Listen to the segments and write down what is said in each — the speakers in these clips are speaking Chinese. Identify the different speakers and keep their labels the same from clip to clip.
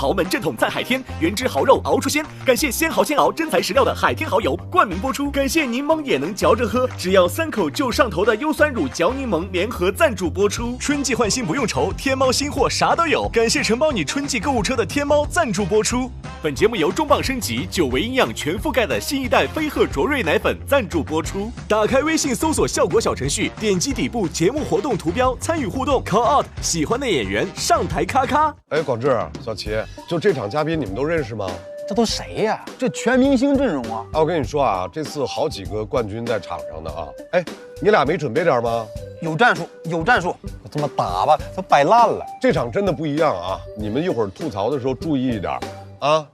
Speaker 1: 豪门正统在海天，原汁豪肉熬出鲜。感谢鲜豪鲜熬真材实料的海天豪油冠名播出。感谢柠檬也能嚼着喝，只要3口就上头的优酸乳嚼柠檬联合赞助播出。春季换新不用愁，天猫新货啥都有。感谢承包你春季购物车的天猫赞助播出。本节目由重磅升级9维营养全覆盖的新一代飞鹤卓瑞奶粉赞助播出。打开微信搜索效果小程序，点击底部节目活动图标参与互动 ，call out 喜欢的演员上台咔咔。
Speaker 2: 哎，广志、小齐，就这场嘉宾你们都认识吗？
Speaker 3: 这都谁呀？这全明星阵容啊！
Speaker 2: 我跟你说啊，这次好几个冠军在场上的啊。哎，你俩没准备点吗？
Speaker 3: 有战术，有战术。这么打吧，都摆烂了。
Speaker 2: 这场真的不一样啊！你们一会儿吐槽的时候注意一点啊，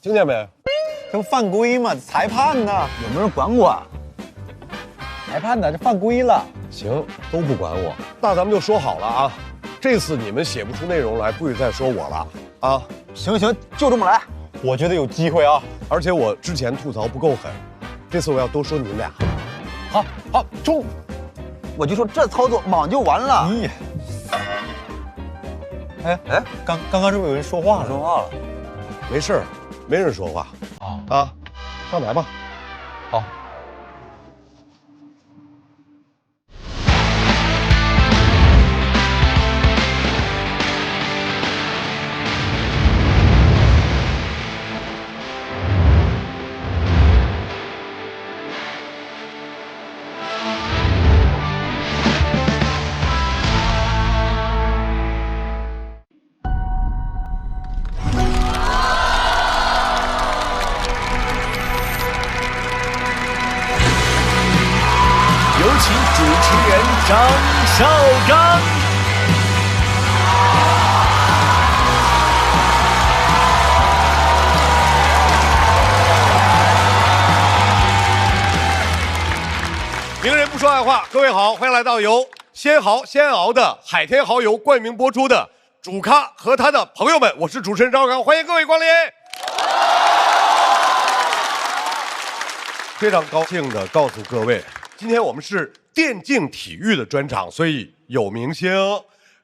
Speaker 2: 听见没？
Speaker 3: 这不犯规吗？裁判呢？有没有人管我？裁判呢？这犯规了。
Speaker 2: 行，都不管我。那咱们就说好了啊，这次你们写不出内容来，不许再说我了啊！
Speaker 3: 行，就这么来。我觉得有机会啊！
Speaker 2: 而且我之前吐槽不够狠，这次我要多说你们俩。
Speaker 3: 好，中！我就说这操作莽就完了。哎，刚刚是不是有人说话了？
Speaker 2: 没事，没人说话啊，上台吧。
Speaker 3: 好。
Speaker 1: 请主持人张绍刚。
Speaker 2: 名人不说爱话，各位好，欢迎来到由鲜豪鲜熬的海天豪油冠名播出的主咖和他的朋友们，我是主持人张绍刚，欢迎各位光临。非常高兴的告诉各位，今天我们是电竞体育的专场，所以有明星，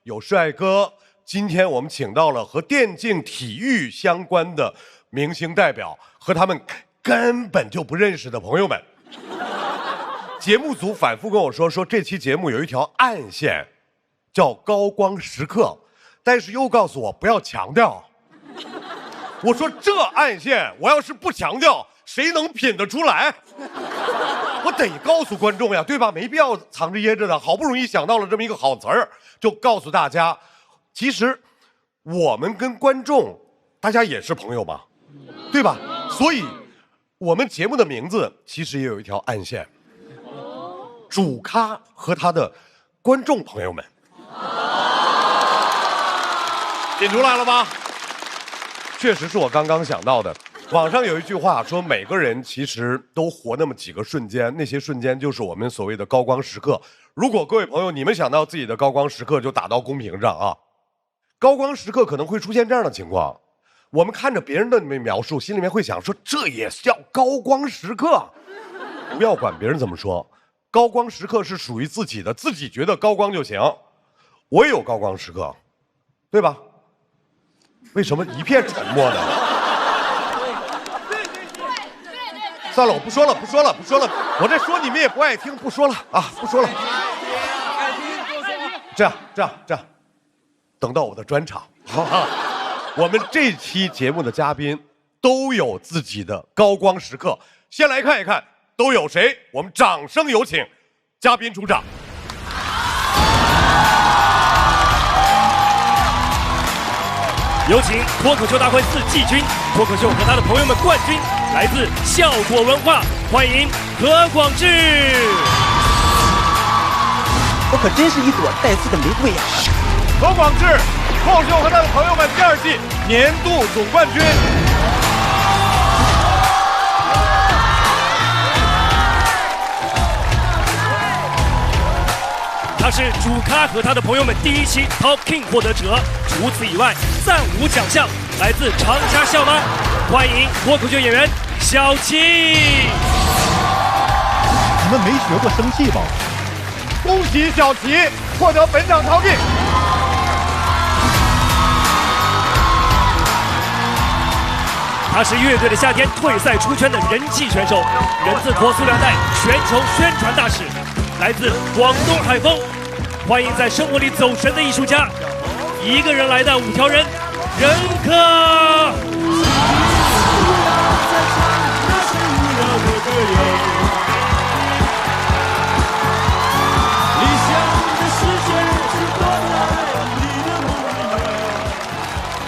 Speaker 2: 有帅哥。今天我们请到了和电竞体育相关的明星代表和他们根本就不认识的朋友们。节目组反复跟我说这期节目有一条暗线，叫高光时刻，但是又告诉我不要强调。我说这暗线，我要是不强调，谁能品得出来？我得告诉观众呀，对吧？没必要藏着掖着的。好不容易想到了这么一个好词儿，就告诉大家，其实我们跟观众，大家也是朋友嘛，对吧？所以，我们节目的名字其实也有一条暗线，主咖和他的观众朋友们，品出来了吧？确实是我刚刚想到的。网上有一句话说，每个人其实都活那么几个瞬间，那些瞬间就是我们所谓的高光时刻。如果各位朋友你们想到自己的高光时刻，就打到公屏上啊。高光时刻可能会出现这样的情况，我们看着别人的描述，心里面会想说，这也叫高光时刻？不要管别人怎么说，高光时刻是属于自己的，自己觉得高光就行。我也有高光时刻，对吧？为什么一片沉默呢？算了，我不说了，我这说你们也不爱听，不说了啊，不说了。这样，等到我的专场，我们这期节目的嘉宾都有自己的高光时刻，先来看一看都有谁。我们掌声有请嘉宾出场。
Speaker 4: 有请脱口秀大会4季军，脱口秀和他的朋友们冠军，来自效果文化，欢迎何广智。
Speaker 5: 我可真是一朵带刺的玫瑰呀！
Speaker 2: 何广智，脱口秀和他的朋友们第2季年度总冠军。
Speaker 4: 他是主咖和他的朋友们第1期 Top King 获得者，除此以外，暂无奖项，来自长沙校吗？欢迎脱口秀演员小齐。
Speaker 6: 你们没学过生气吧？
Speaker 2: 恭喜小齐获得本场 Top King。
Speaker 4: 他是乐队的夏天退赛出圈的人气选手，人字拖塑料袋全球宣传大使，来自广东海丰。欢迎在生活里走神的艺术家，一个人来的5条人，任科。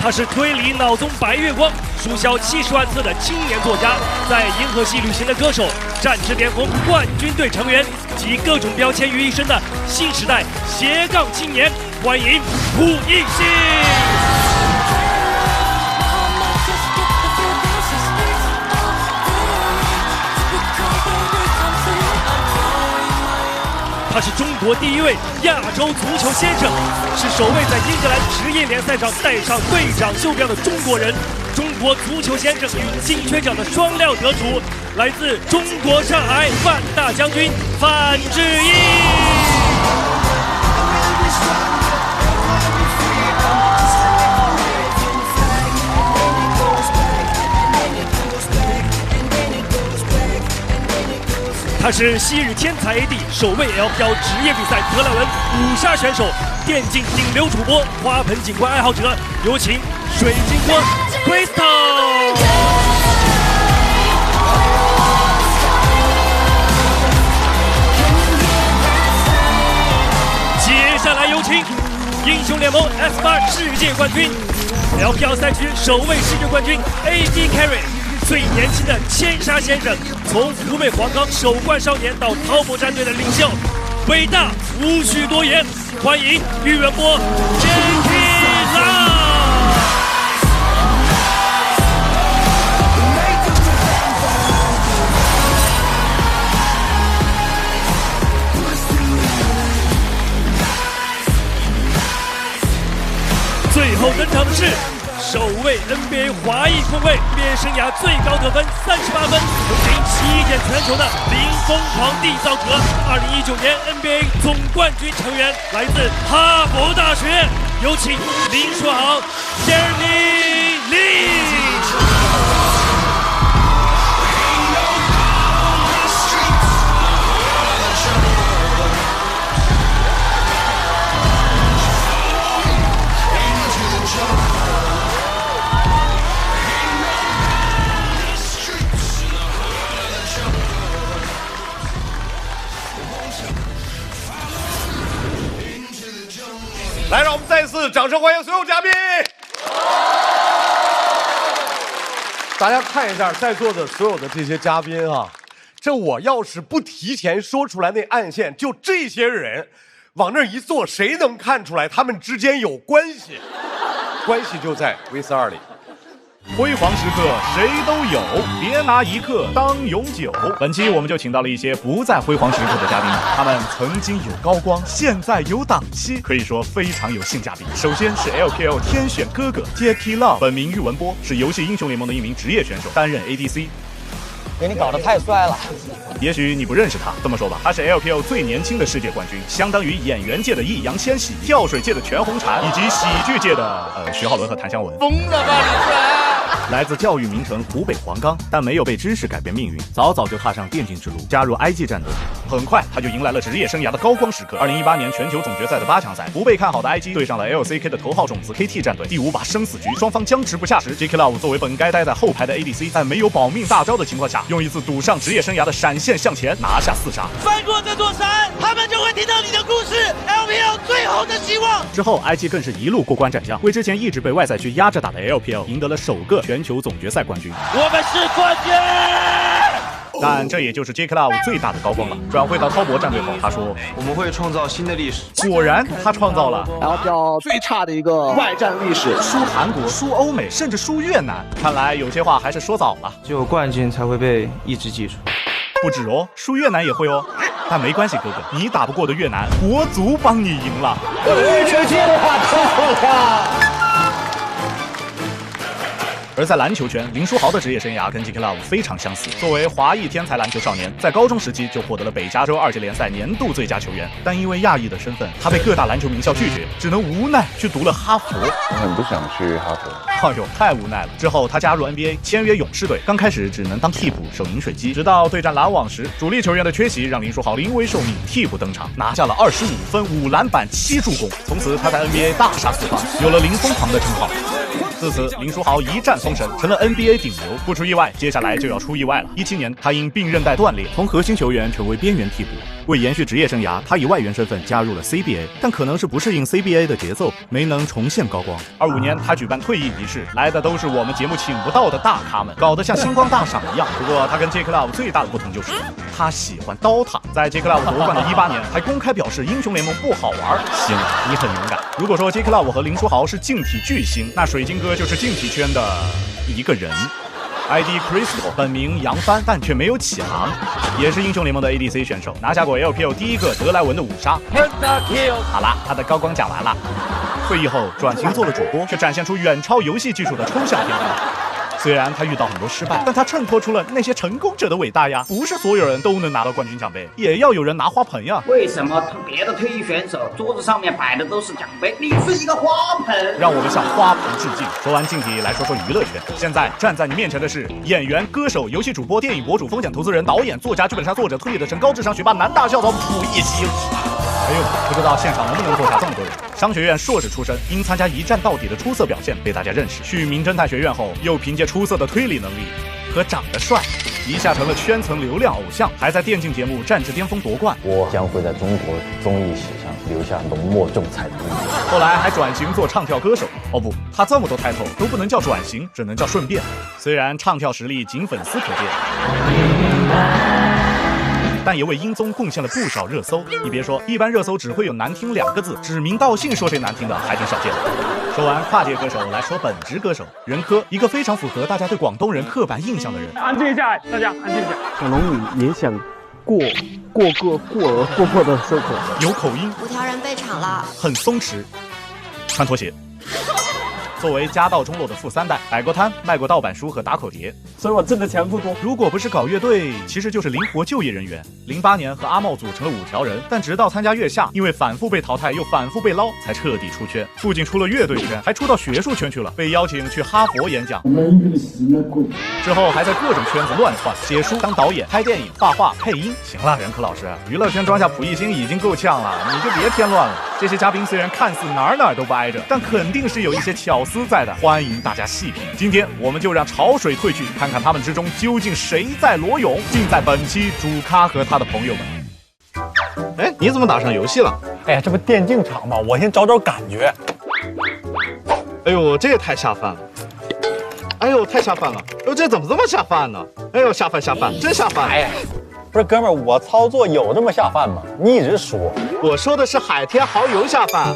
Speaker 4: 他是推理脑中白月光，书销70万册的青年作家，在银河系旅行的歌手，战至巅峰冠军队成员集各种标签于一身的新时代斜杠青年，欢迎胡一星。他是中国第1位亚洲足球先生，是首位在英格兰职业联赛上戴上队长袖标的中国人，中国足球先生与金靴奖的双料得主，来自中国上海范大将军范志毅。他是昔日天才 AD， 首位 LPL 职业比赛德莱文5杀选手，电竞顶流主播，花盆景观爱好者，有请水晶锅 Crystal。接下来有请英雄联盟 S8 世界冠军 ，LPL 赛区首位世界冠军 AD Carry。最年轻的千杀先生，从湖北黄冈首冠少年到滔博战队的领袖，伟大无需多言，欢迎喻文波 Jacky Love。最后登场的是首位 NBA 华裔控卫，毕业生涯最高得分38分，同领7点全球的零疯狂缔造者，2019年 NBA 总冠军成员，来自哈佛大学，有请林书豪 Jeremy Lee。
Speaker 2: 来，让我们再一次掌声欢迎所有嘉宾。大家看一下在座的所有的这些嘉宾啊，这我要是不提前说出来那暗线，就这些人往那一坐，谁能看出来他们之间有关系？关系就在 V42里。
Speaker 6: 辉煌时刻谁都有，别拿一刻当永久。本期我们就请到了一些不在辉煌时刻的嘉宾，他们曾经有高光，现在有档期，可以说非常有性价比。首先是 LPL 天选哥哥 Jacky Love， 本名喻文波，是游戏英雄联盟的一名职业选手，担任 ADC。
Speaker 3: 给你搞得太帅了。
Speaker 6: 也许你不认识他，这么说吧，他是 LPL 最年轻的世界冠军，相当于演员界的易烊千玺、跳水界的全红婵，以及喜剧界的徐浩伦和谭湘文。疯了吧你！来自教育名城湖北黄冈，但没有被知识改变命运，早早就踏上电竞之路，加入 IG 战队。很快他就迎来了职业生涯的高光时刻。2018年全球总决赛的8强赛，不被看好的 IG 对上了 LCK 的头号种子 KT 战队，第5把生死局，双方僵持不下时 ，Jacky Love 作为本该待在后排的 ADC， 在没有保命大招的情况下，用一次赌上职业生涯的闪现向前拿下4杀。
Speaker 7: 翻过这座山，他们就会听到你的故事 ，LPL 最后的希望。
Speaker 6: 之后 IG 更是一路过关斩将，为之前一直被外赛区压着打的 LPL 赢得了首个全球总决赛冠军。
Speaker 7: 我们是冠军！
Speaker 6: 但这也就是 Jacky Love 最大的高光了。转会到滔博战队后，他说：“
Speaker 8: 我们会创造新的历史。”
Speaker 6: 果然，他创造了
Speaker 5: LPL 最差的一个外战历史，
Speaker 6: 输韩国、输欧美，甚至输越南。看来有些话还是说早了。
Speaker 8: 只有冠军才会被一直记住。
Speaker 6: 不止哦，输越南也会哦。但没关系，哥哥，你打不过的越南，国足帮你赢了。
Speaker 5: 这句话太好了。
Speaker 6: 而在篮球圈，林书豪的职业生涯跟 Jacky Love 非常相似。作为华裔天才篮球少年，在高中时期就获得了北加州2级联赛年度最佳球员，但因为亚裔的身份，他被各大篮球名校拒绝，只能无奈去读了哈佛。
Speaker 9: 我很不想去哈佛。
Speaker 6: 哎呦，太无奈了。之后他加入 NBA， 签约勇士队，刚开始只能当替补守饮水机，直到对战篮网时，主力球员的缺席让林书豪临危受命替补登场，拿下了25分、5篮板、7助攻。从此他在 NBA 大杀四方，有了林疯狂的称号。自此，林书豪一战封神，成了 NBA 顶流。不出意外，接下来就要出意外了。17年，他因髌韧带断裂，从核心球员成为边缘替补。为延续职业生涯，他以外援身份加入了 CBA， 但可能是不适应 CBA 的节奏，没能重现高光。25年，他举办退役仪式，来的都是我们节目请不到的大咖们，搞得像星光大赏一样。不过他跟 J Club 最大的不同就是他喜欢刀塔，在 J Club 夺冠的18年，还公开表示英雄联盟不好玩。行，你很勇敢。如果说 J Club 和林书豪是竞体巨星，那水晶哥就是竞体圈的一个人。ID Crystal 本名杨帆，但却没有起航，也是英雄联盟的 ADC 选手，拿下过 LPL 第一个德莱文的5杀。好啦，他的高光讲完了。退役后转型做了主播，却展现出远超游戏技术的抽象天赋。虽然他遇到很多失败，但他衬托出了那些成功者的伟大呀！不是所有人都能拿到冠军奖杯，也要有人拿花盆呀！
Speaker 9: 为什么别的退役选手桌子上面摆的都是奖杯，你是一个花盆？
Speaker 6: 让我们向花盆致敬。说完竞体，来说说娱乐圈。现在站在你面前的是演员、歌手、游戏主播、电影博主、风险投资人、导演、作家、剧本杀作者、推理的神、高智商学霸、南大校草溥仪星。哎呦，不知道现场能不能坐下这么多人。商学院硕士出身，因参加一战到底的出色表现被大家认识。去名侦探学院后，又凭借出色的推理能力和长得帅，一下成了圈层流量偶像，还在电竞节目战至巅峰夺冠。
Speaker 10: 我将会在中国综艺史上留下浓墨重彩的印记。
Speaker 6: 后来还转型做唱跳歌手。哦不，他这么多title都不能叫转型，只能叫顺便。虽然唱跳实力仅粉丝可见。但也为音综贡献了不少热搜。你别说，一般热搜只会有难听2个字，指名道姓说谁难听的还挺少见的。说完跨界歌手，来说本职歌手任科，一个非常符合大家对广东人刻板印象的人。
Speaker 11: 安静一下，大家安静一下。
Speaker 12: 小龙女也想过的收口，
Speaker 6: 有口音，5
Speaker 13: 条人被抢了，
Speaker 6: 很松弛，穿拖鞋。作为家道中落的富3代，摆过摊，卖过盗版书和打口碟，
Speaker 11: 所以我挣的钱不多。
Speaker 6: 如果不是搞乐队，其实就是灵活就业人员。08年和阿茂组成了5条人，但直到参加月下，因为反复被淘汰又反复被捞，才彻底出圈。不仅出了乐队圈，还出到学术圈去了，被邀请去哈佛演讲。之后还在各种圈子乱窜，写书、当导演、拍电影、画画、配音。行了，任科老师，娱乐圈装下溥仪星已经够呛了，你就别添乱了。这些嘉宾虽然看似哪儿都不挨着，但肯定是有一些巧思在的，欢迎大家细品。今天我们就让潮水退去，看看他们之中究竟谁在裸泳，尽在本期主咖和他的朋友们。
Speaker 8: 哎，你怎么打上游戏了？
Speaker 3: 哎呀，这不电竞场吗？我先找找感觉。
Speaker 8: 哎呦，这也太下饭了！哎呦，太下饭了！哎呦，这怎么这么下饭呢？哎呦，下饭，真下饭！
Speaker 3: 哎呀，不是哥们儿，我操作有这么下饭吗？你一直说，
Speaker 8: 我说的是海天蚝油下饭。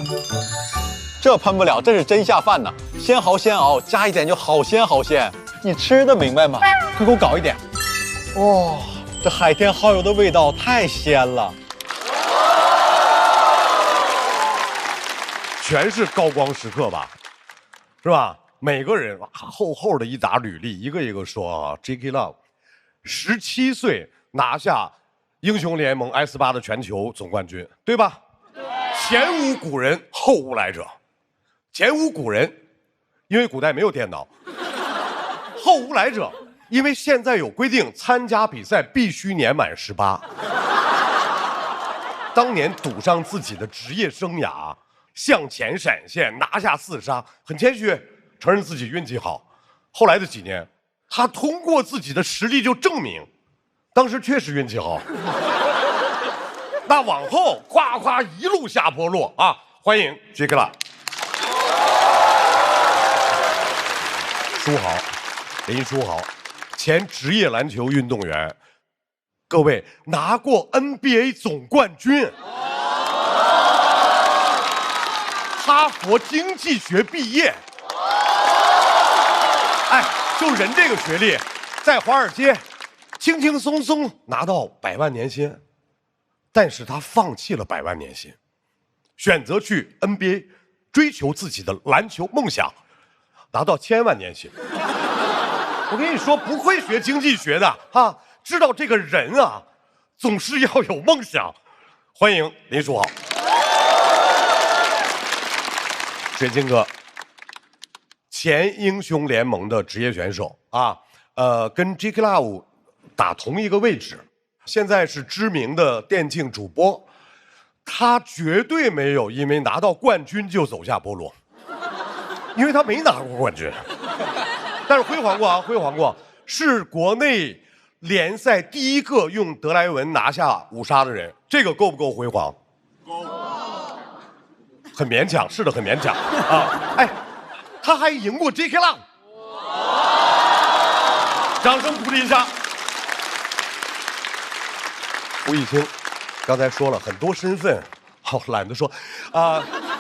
Speaker 3: 这喷不了，这是真下饭呐！鲜蚝鲜熬，加一点就好鲜好鲜，你吃得明白吗？快给我搞一点！哇，这海天蚝油的味道太鲜了，
Speaker 2: 全是高光时刻吧，是吧？每个人厚厚的一沓履历，一个一个说啊。J.K. Love 17岁拿下英雄联盟 S8 的全球总冠军，对吧？前无古人，后无来者。前无古人，因为古代没有电脑；后无来者，因为现在有规定，参加比赛必须年满18。当年赌上自己的职业生涯，向前闪现，拿下4杀，很谦虚，承认自己运气好。后来的几年，他通过自己的实力就证明，当时确实运气好。那往后夸夸一路下坡路啊！欢迎 J.K. Love。书豪，林书豪，前职业篮球运动员，各位拿过 NBA 总冠军，哈佛经济学毕业，哎，就人这个学历，在华尔街轻轻松松拿到100万年薪，但是他放弃了100万年薪，选择去 NBA 追求自己的篮球梦想。拿到1000万年薪，我跟你说，不会学经济学的啊，知道这个人啊，总是要有梦想。欢迎林书豪，水晶哥前英雄联盟的职业选手啊，跟 J.K. Love 打同一个位置，现在是知名的电竞主播。他绝对没有因为拿到冠军就走下坡路，因为他没拿过冠军，但是辉煌过啊，辉煌过，是国内联赛第一个用德莱文拿下5杀的人，这个够不够辉煌？够，很勉强，是的，很勉强啊！哎，他还赢过 J.K. Love， 掌声鼓励一下。胡一清。刚才说了很多身份，好懒得说，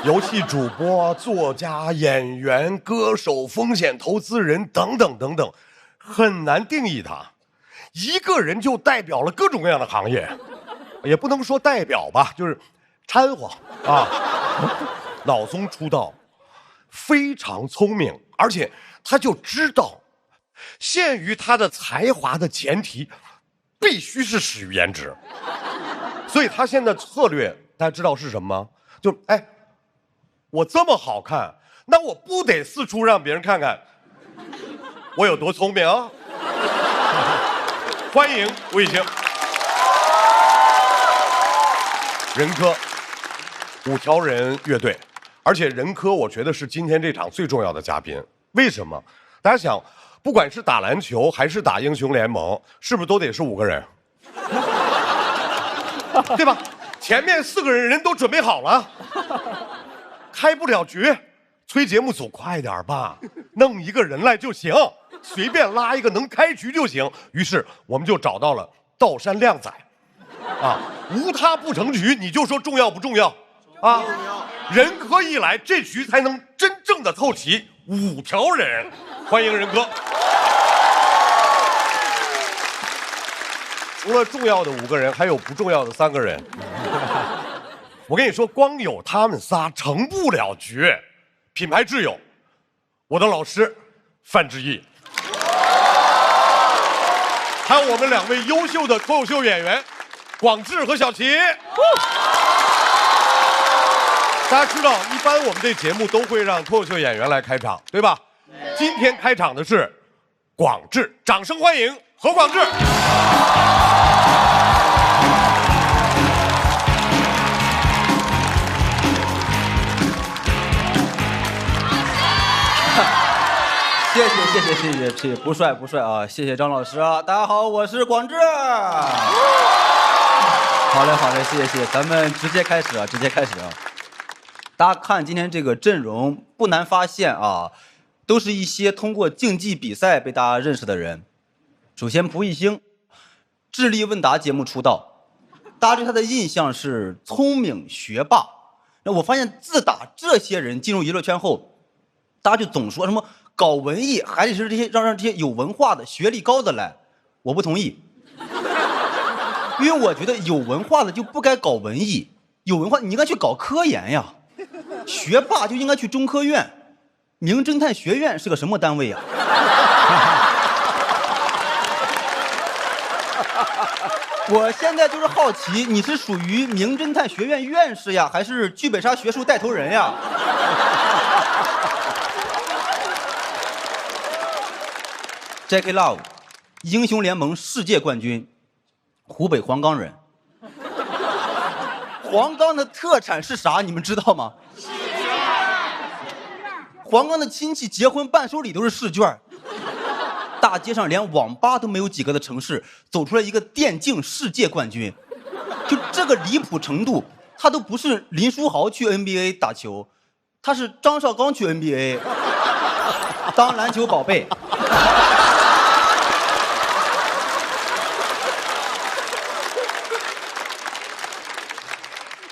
Speaker 2: 游戏主播、作家、演员、歌手、风险投资人等等等等，很难定义他。一个人就代表了各种各样的行业，也不能说代表吧，就是掺和啊。老宗出道，非常聪明，而且他就知道，限于他的才华的前提，必须是始于颜值。所以他现在策略大家知道是什么吗？就我这么好看，那我不得四处让别人看看我有多聪明啊！欢迎吴以清，任科5条人乐队，而且任科我觉得是今天这场最重要的嘉宾。为什么？大家想，不管是打篮球还是打英雄联盟，是不是都得是5个人？对吧？前面4个人都准备好了，开不了局，催节目组快点吧，弄一个人来就行，随便拉一个能开局就行。于是我们就找到了道山靓仔，无他不成局，你就说重要不重要啊？任科一来，这局才能真正的凑齐5条人。欢迎任科。除了重要的5个人，还有不重要的3个人。我跟你说，光有他们仨成不了局。品牌挚友，我的老师范志毅，还有我们2位优秀的脱口秀演员广智和小齐。大家知道，一般我们这节目都会让脱口秀演员来开场，对吧？今天开场的是广智，掌声欢迎何广智。
Speaker 13: 谢谢，不帅啊！谢谢张老师啊！大家好，我是广智。好嘞，谢谢，咱们直接开始啊！大家看今天这个阵容，不难发现啊，都是一些通过竞技比赛被大家认识的人。首先，蒲熠星，智力问答节目出道，大家对他的印象是聪明学霸。那我发现，自打这些人进入娱乐圈后，大家就总说什么搞文艺还得是这些让这些有文化的、学历高的来，我不同意，因为我觉得有文化的就不该搞文艺，有文化你应该去搞科研呀，学霸就应该去中科院，名侦探学院是个什么单位呀？我现在就是好奇，你是属于名侦探学院院士呀，还是剧本杀学术带头人呀？J.K. Love， 英雄联盟世界冠军，湖北黄冈人。黄冈的特产是啥？你们知道吗？试卷。黄冈的亲戚结婚伴手礼都是试卷。大街上连网吧都没有几个的城市，走出来一个电竞世界冠军，就这个离谱程度，他都不是林书豪去 NBA 打球，他是张绍刚去 NBA 当篮球宝贝。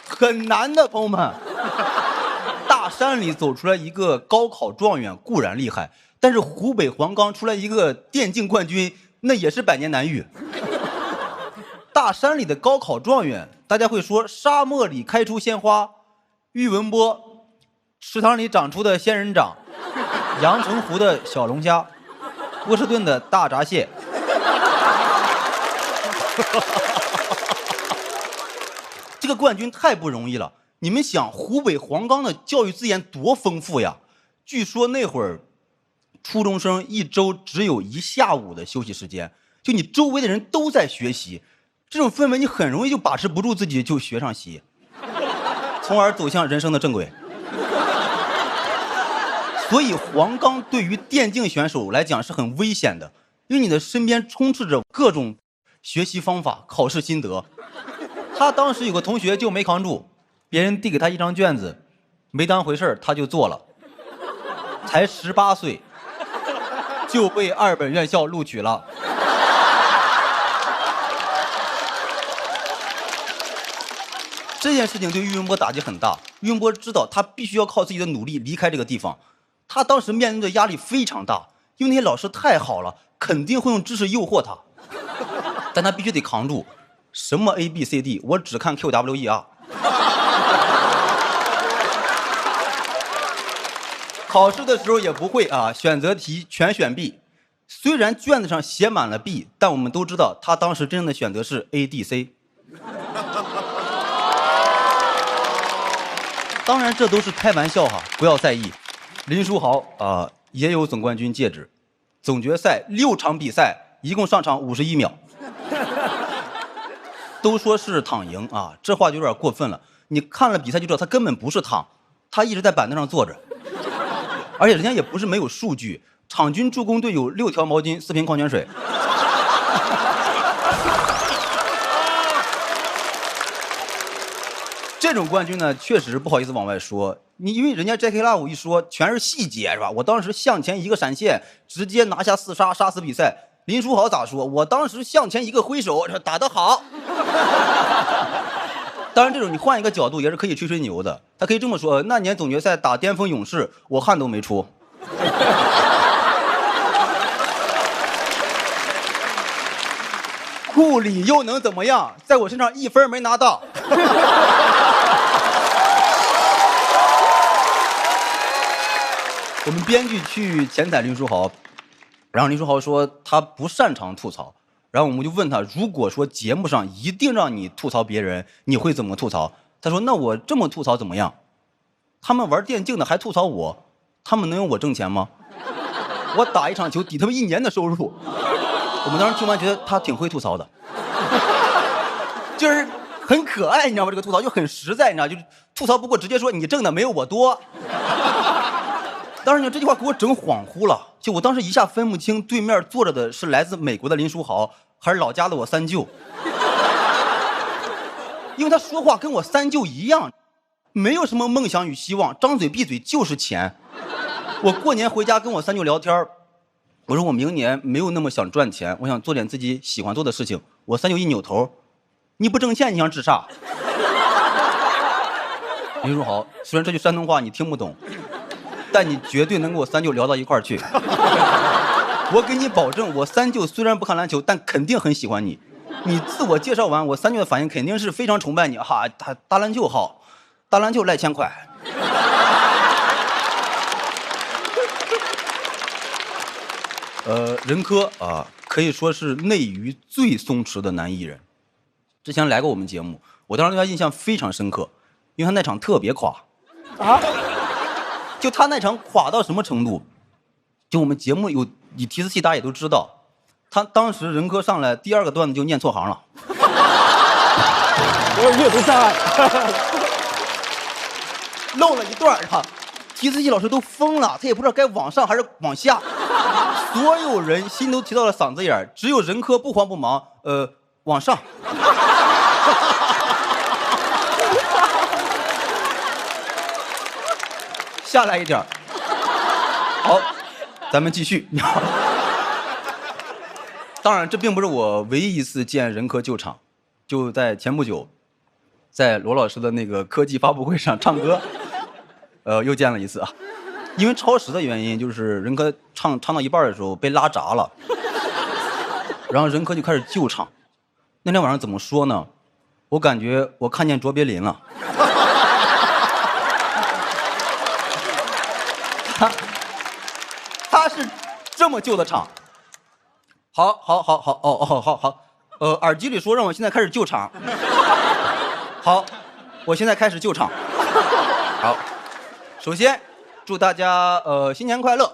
Speaker 13: 很难的，朋友们。大山里走出来一个高考状元固然厉害，但是湖北黄冈出来一个电竞冠军，那也是百年难遇。大山里的高考状元，大家会说沙漠里开出鲜花，喻文波池塘里长出的仙人掌，阳澄湖的小龙虾，波士顿的大闸蟹。这个冠军太不容易了，你们想湖北黄冈的教育资源多丰富呀？据说那会儿初中生一周只有1下午的休息时间，就你周围的人都在学习，这种氛围你很容易就把持不住自己，就学上习，从而走向人生的正轨。所以黄冈对于电竞选手来讲是很危险的，因为你的身边充斥着各种学习方法、考试心得。他当时有个同学就没扛住，别人递给他一张卷子，没当回事他就做了，才18岁就被2本院校录取了。这件事情对俞文波打击很大，俞文波知道他必须要靠自己的努力离开这个地方。他当时面对的压力非常大，因为那些老师太好了，肯定会用知识诱惑他，但他必须得扛住。什么 ABCD， 我只看 QWER。考试的时候也不会啊，选择题全选 B。虽然卷子上写满了 B， 但我们都知道他当时真正的选择是 ADC。当然这都是开玩笑哈，不要在意。林书豪也有总冠军戒指，总决赛6场比赛，一共上场51秒。都说是躺赢啊，这话就有点过分了。你看了比赛就知道他根本不是躺，他一直在板凳上坐着，而且人家也不是没有数据，场均助攻队有6条毛巾、4瓶矿泉水。这种冠军呢，确实不好意思往外说。你因为人家 Jackie Love 一说全是细节是吧？我当时向前一个闪现，直接拿下4杀，杀死比赛。林书豪咋说？我当时向前一个挥手，打得好。当然，这种你换一个角度也是可以吹吹牛的。他可以这么说：那年总决赛打巅峰勇士，我汗都没出。库里又能怎么样？在我身上1分没拿到。我们编剧去前采林书豪，然后林书豪说他不擅长吐槽，然后我们就问他，如果说节目上一定让你吐槽别人，你会怎么吐槽？他说那我这么吐槽怎么样？他们玩电竞的还吐槽我，他们能有我挣钱吗？我打一场球抵他们1年的收入。我们当时听完觉得他挺会吐槽的，就是很可爱，你知道吗？这个吐槽就很实在，你知道，就是吐槽不过直接说你挣的没有我多。当时呢，这句话给我整恍惚了，就我当时一下分不清对面坐着的是来自美国的林书豪，还是老家的我三舅，因为他说话跟我三舅一样，没有什么梦想与希望，张嘴闭嘴就是钱。我过年回家跟我三舅聊天，我说我明年没有那么想赚钱，我想做点自己喜欢做的事情。我三舅一扭头，你不挣钱你想治啥？林书豪，虽然这句山东话你听不懂，但你绝对能跟我三舅聊到一块儿去。我给你保证，我三舅虽然不看篮球，但肯定很喜欢你。你自我介绍完，我三舅的反应肯定是非常崇拜你哈，他打篮球好，打篮球来1000块。任科可以说是内娱最松弛的男艺人。之前来过我们节目，我当时对他印象非常深刻，因为他那场特别垮啊。就他那场垮到什么程度？就我们节目有提词器，大家也都知道，他当时任科上来第2个段子就念错行了，
Speaker 12: 我阅读障碍，
Speaker 13: 漏了一段啊！提词器老师都疯了，他也不知道该往上还是往下，所有人心都提到了嗓子眼，只有任科不慌不忙，往上。下来一点，好，咱们继续。当然，这并不是我唯一一次见任科救场，就在前不久，在罗老师的那个科技发布会上唱歌，又见了一次啊。因为超时的原因，就是任科唱到一半的时候被拉闸了，然后任科就开始救场。那天晚上怎么说呢？我感觉我看见卓别林了。他是这么救的场。好，耳机里说让我现在开始救场。好，我现在开始救场。好，首先祝大家新年快乐。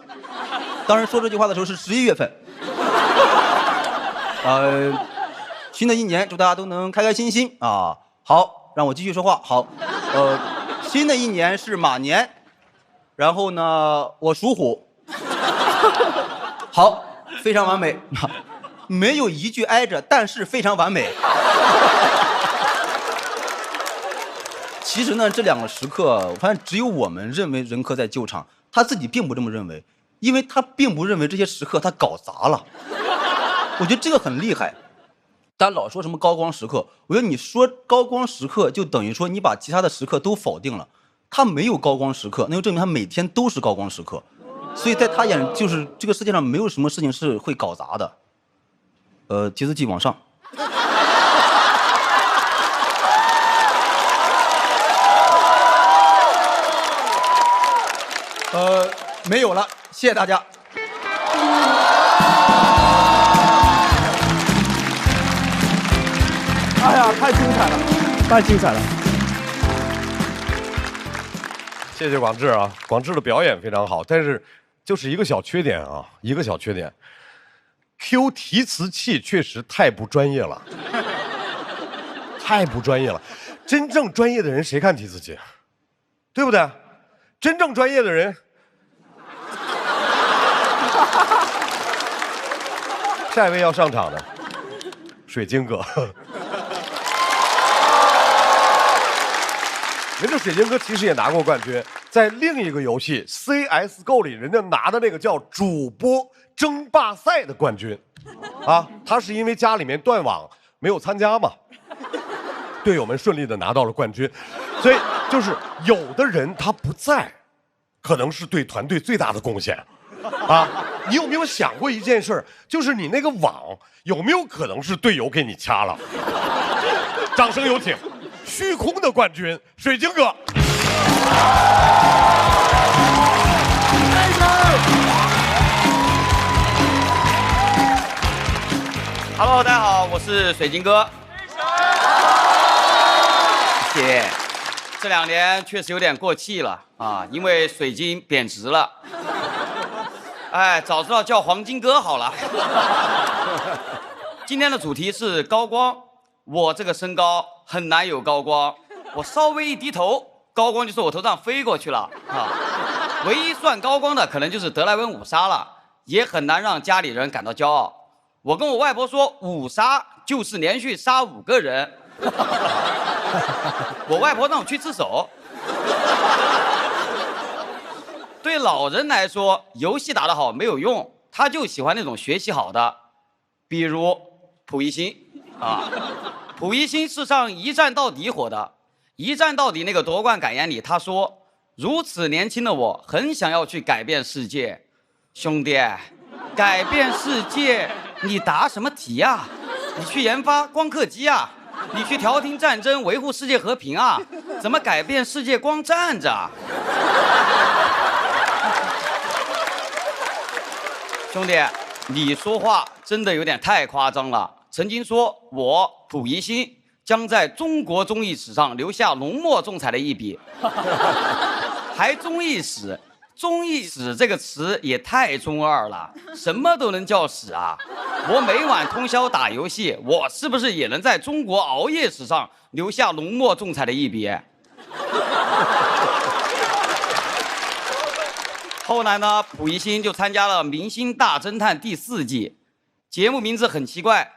Speaker 13: 当时说这句话的时候是11月份。新的一年祝大家都能开开心心啊！好，让我继续说话。好，新的一年是马年，然后呢，我属虎。好，非常完美，没有一句挨着，但是非常完美。其实呢，这2个时刻，我发现只有我们认为任科在救场，他自己并不这么认为，因为他并不认为这些时刻他搞砸了。我觉得这个很厉害。大家老说什么高光时刻，我觉得你说高光时刻，就等于说你把其他的时刻都否定了。他没有高光时刻，那就证明他每天都是高光时刻。所以在他眼里，就是这个世界上没有什么事情是会搞砸的。节奏器往上。没有了，谢谢大家。
Speaker 12: 哎呀，太精彩了，太精彩了！
Speaker 2: 谢谢广智啊，广智的表演非常好，但是就是一个小缺点啊，一个小缺点 ，Q 提词器确实太不专业了，太不专业了。真正专业的人谁看提词器？对不对？真正专业的人。下一位要上场的，水晶哥。人家水晶哥其实也拿过冠军，在另一个游戏 CSGO 里，人家拿的那个叫主播争霸赛的冠军，啊，他是因为家里面断网没有参加嘛，队友们顺利的拿到了冠军，所以就是有的人他不在，可能是对团队最大的贡献，啊，你有没有想过一件事，就是你那个网有没有可能是队友给你掐了？掌声有请。虚空的冠军水晶哥。
Speaker 9: Hello， 大家好，我是水晶哥。谢谢。这2年确实有点过气了啊，因为水晶贬值了。哎，早知道叫黄金哥好了。今天的主题是高光。我这个身高很难有高光，我稍微一低头，高光就从我头上飞过去了啊！唯一算高光的可能就是德莱文5杀了，也很难让家里人感到骄傲。我跟我外婆说，5杀就是连续杀5个人。我外婆让我去自首。对老人来说，游戏打得好没有用，他就喜欢那种学习好的，比如溥仪星。啊，溥仪星是上一战到底火的，一战到底那个夺冠感言里，他说：“如此年轻的我，很想要去改变世界。”兄弟，改变世界，你答什么题啊？你去研发光刻机啊？你去调停战争，维护世界和平啊？怎么改变世界光站着？兄弟，你说话真的有点太夸张了。曾经说我溥仪星将在中国综艺史上留下浓墨重彩的一笔，还综艺史，综艺史这个词也太中二了，什么都能叫史啊！我每晚通宵打游戏，我是不是也能在中国熬夜史上留下浓墨重彩的一笔？后来呢，溥仪星就参加了《明星大侦探》第4季，节目名字很奇怪。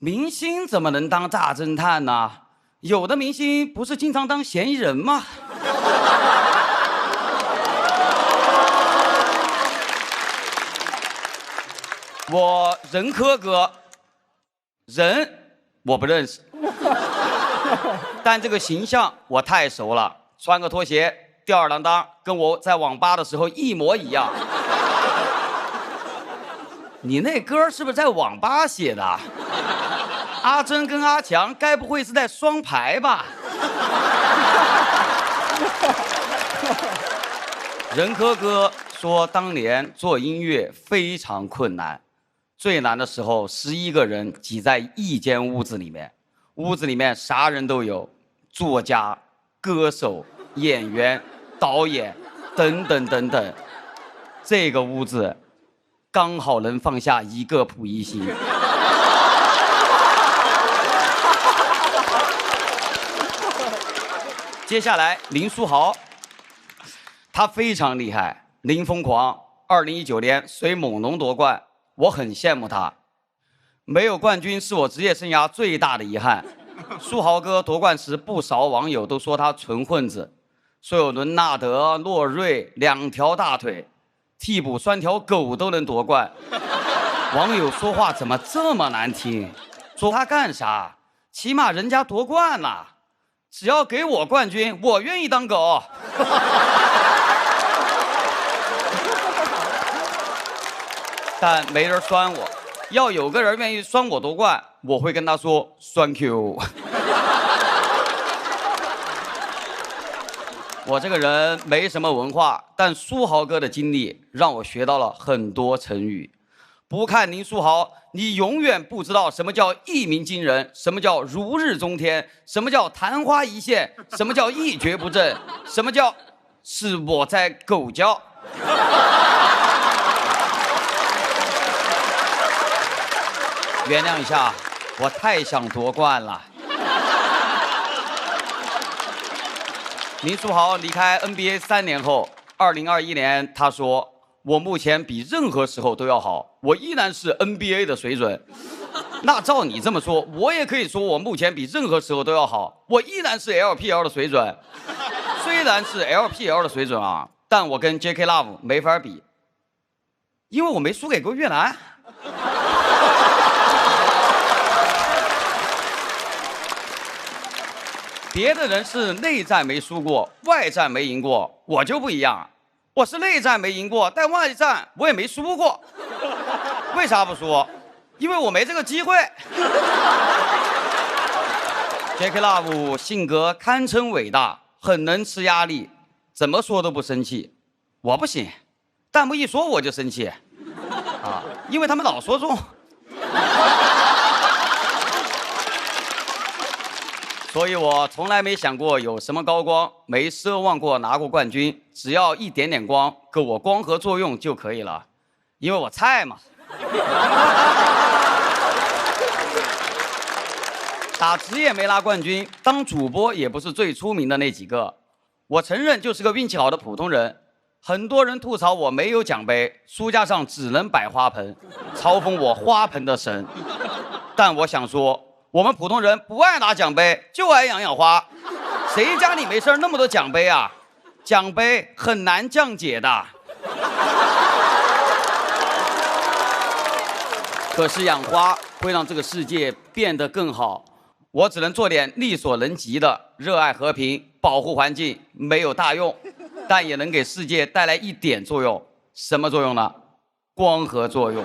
Speaker 9: 明星怎么能当大侦探呢？有的明星不是经常当嫌疑人吗？我任科哥，人我不认识，但这个形象我太熟了，穿个拖鞋，吊儿郎当，跟我在网吧的时候一模一样。你那歌是不是在网吧写的？阿珍跟阿强该不会是在双排吧？任科哥说，当年做音乐非常困难，最难的时候11个人挤在一间屋子里面，屋子里面啥人都有，作家、歌手、演员、导演等等等等。这个屋子刚好能放下一个溥仪星。接下来林书豪，他非常厉害。林疯狂2019年随猛龙夺冠，我很羡慕他。没有冠军是我职业生涯最大的遗憾。书豪哥夺冠时，不少网友都说他纯混子，说有伦纳德、洛瑞2条大腿，替补拴条狗都能夺冠。网友说话怎么这么难听？说他干啥？起码人家夺冠了，只要给我冠军，我愿意当狗。但没人拴我，要有个人愿意拴我夺冠，我会跟他说栓 Q。我这个人没什么文化，但书豪哥的经历让我学到了很多成语。不看林书豪，你永远不知道什么叫一鸣惊人，什么叫如日中天，什么叫昙花一现，什么叫一蹶不振，什么叫是我在狗叫。原谅一下，我太想夺冠了。林书豪离开 NBA 3年后，2021年他说：“我目前比任何时候都要好，我依然是 NBA 的水准。”那照你这么说，我也可以说我目前比任何时候都要好，我依然是 LPL 的水准。虽然是 LPL 的水准啊，但我跟 JK Love 没法比，因为我没输给过越南。别的人是内战没输过，外战没赢过，我就不一样，我是内战没赢过，但外战我也没输过。为啥不输？因为我没这个机会。JK Love 性格堪称伟大，很能吃压力，怎么说都不生气。我不行，弹幕一说我就生气啊，因为他们老说中。所以我从来没想过有什么高光，没奢望过拿过冠军，只要一点点光，够我光合作用就可以了，因为我菜嘛。打职业没拿冠军，当主播也不是最出名的那几个，我承认就是个运气好的普通人。很多人吐槽我没有奖杯，书架上只能摆花盆，嘲讽我花盆的神。但我想说，我们普通人不爱拿奖杯，就爱养养花。谁家里没事那么多奖杯啊？奖杯很难降解的。可是养花会让这个世界变得更好。我只能做点力所能及的，热爱和平，保护环境，没有大用，但也能给世界带来一点作用。什么作用呢？光合作用。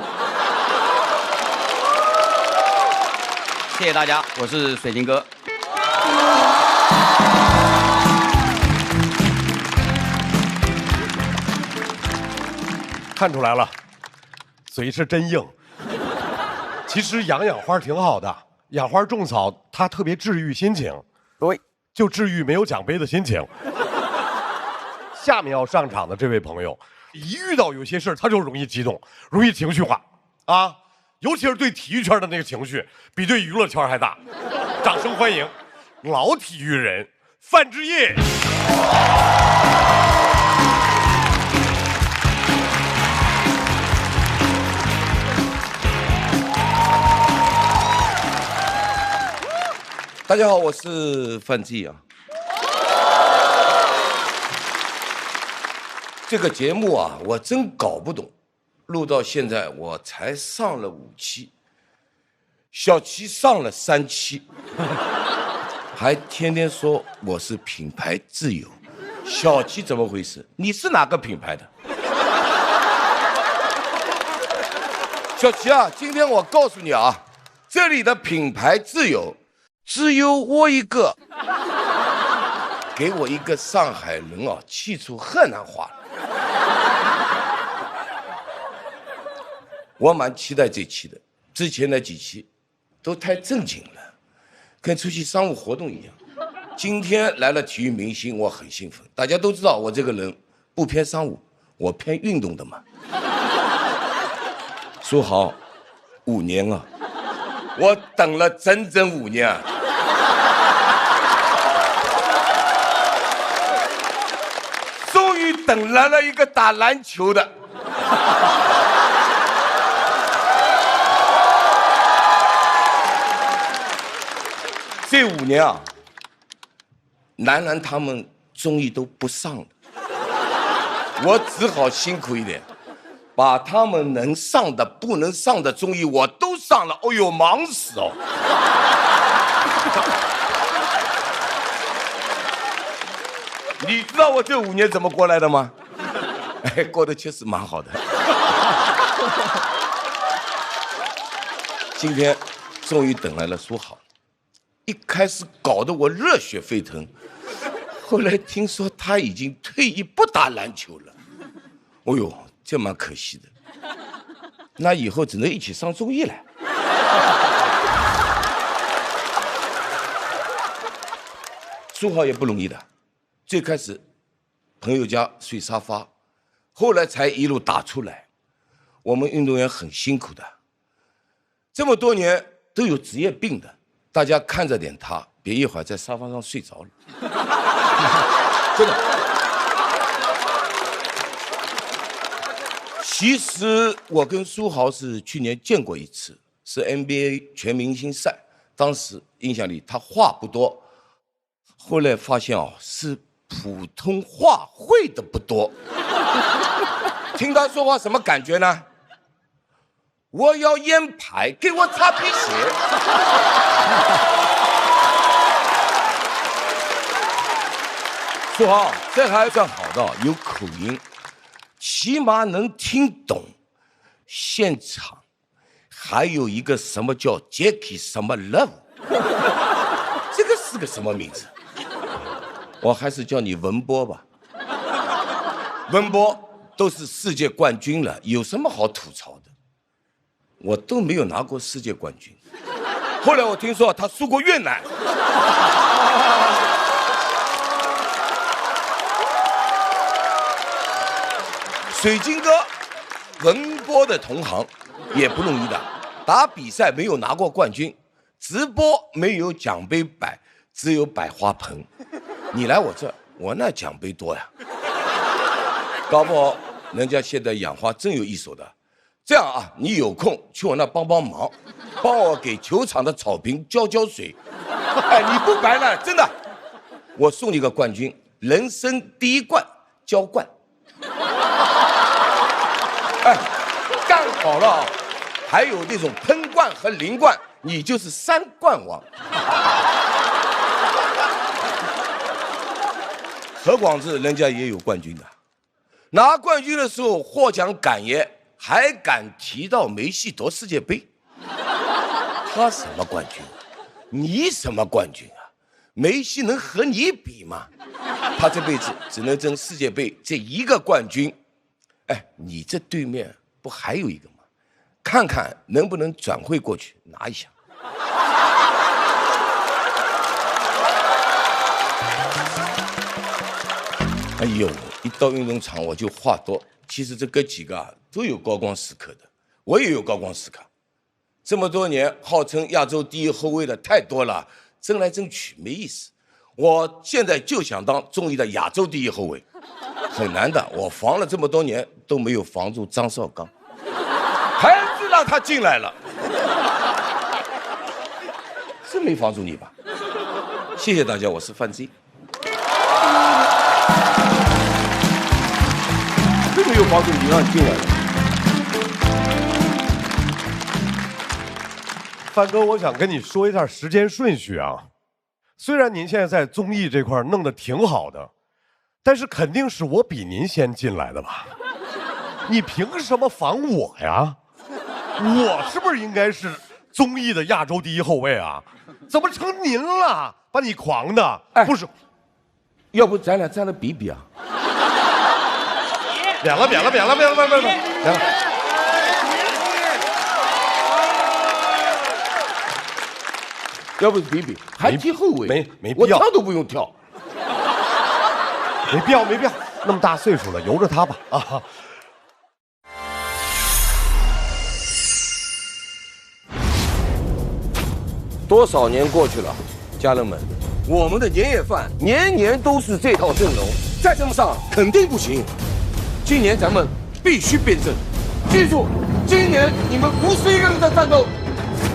Speaker 9: 谢谢大家，我是水晶哥。
Speaker 2: 看出来了，嘴是真硬。其实养花挺好的，养花种草它特别治愈心情。
Speaker 9: 对，
Speaker 2: 就治愈没有奖杯的心情。下面要上场的这位朋友，一遇到有些事他就容易激动，容易情绪化啊。尤其是对体育圈的那个情绪，比对娱乐圈还大。掌声欢迎老体育人范志毅。
Speaker 14: 大家好，我是范志毅啊。这个节目啊，我真搞不懂。录到现在我才上了5期，小齐上了3期，还天天说我是品牌自由。小齐怎么回事？你是哪个品牌的？小齐啊，今天我告诉你啊，这里的品牌自由只有我一个，给我一个上海人啊，气出河南话了。我蛮期待这期的，之前那几期都太正经了，跟出席商务活动一样。今天来了体育明星，我很兴奋。大家都知道我这个人不偏商务，我偏运动的嘛。书豪，5年啊，我等了整整5年啊。终于等来了一个打篮球的。这5年啊，楠楠他们综艺都不上了，我只好辛苦一点，把他们能上的、不能上的综艺我都上了。哦呦，忙死哦！你知道我这5年怎么过来的吗？哎，过得确实蛮好的。今天终于等来了书豪，一开始搞得我热血沸腾，后来听说他已经退役不打篮球了。哦呦，这蛮可惜的。那以后只能一起上综艺了。书豪也不容易的。最开始朋友家睡沙发，后来才一路打出来。我们运动员很辛苦的，这么多年都有职业病的，大家看着点他，别一会儿在沙发上睡着了。真的。其实我跟书豪是去年见过一次，是 NBA 全明星赛，当时印象里他话不多，后来发现是普通话会的不多。听他说话什么感觉呢？我要烟牌，给我擦皮鞋。书豪，这还算好的，有口音，起码能听懂。现场还有一个什么叫 Jackie 什么 Love， 这个是个什么名字？我还是叫你文波吧。文波都是世界冠军了，有什么好吐槽的？我都没有拿过世界冠军。后来我听说他输过越南。水晶哥，文波的同行也不容易的，打比赛没有拿过冠军，直播没有奖杯摆，只有摆花盆。你来我这，我那奖杯多呀。搞不好人家现在养花真有一手的。这样啊，你有空去我那帮帮忙，帮我给球场的草坪浇浇水。哎，你不白了，真的，我送你个冠军，人生第1冠，浇灌。哎，干好了啊，还有那种喷冠和淋冠，你就是3冠王。何广智人家也有冠军的，拿冠军的时候获奖感言还敢提到梅西夺世界杯。他什么冠军？你什么冠军啊？梅西能和你比吗？他这辈子只能争世界杯这1个冠军。哎，你这对面不还有一个吗？看看能不能转会过去拿一下。哎呦，一到运动场我就话多。其实这哥几个都有高光时刻的，我也有高光时刻。这么多年号称亚洲第1后卫的太多了，争来争去没意思。我现在就想当综艺的亚洲第1后卫，很难的。我防了这么多年都没有防住张绍刚，还是让他进来了，是没防住你吧？谢谢大家，我是范志毅。这个有防住你，让你进来了。
Speaker 2: 范哥，我想跟你说一下时间顺序啊。虽然您现在在综艺这块弄得挺好的，但是肯定是我比您先进来的吧？你凭什么防我呀？我是不是应该是综艺的亚洲第1后卫啊？怎么成您了？把你狂的！哎，不是，
Speaker 14: 要不咱俩站着比比啊？
Speaker 2: 免了！
Speaker 14: 要不比比，还踢后卫，
Speaker 2: 没必要，
Speaker 14: 我跳都不用跳，
Speaker 2: 没必要，那么大岁数了，由着他吧啊。
Speaker 14: 多少年过去了，家人们，我们的年夜饭年年都是这套阵容，再这么上肯定不行。今年咱们必须变阵，记住，今年你们不是一个人在战斗。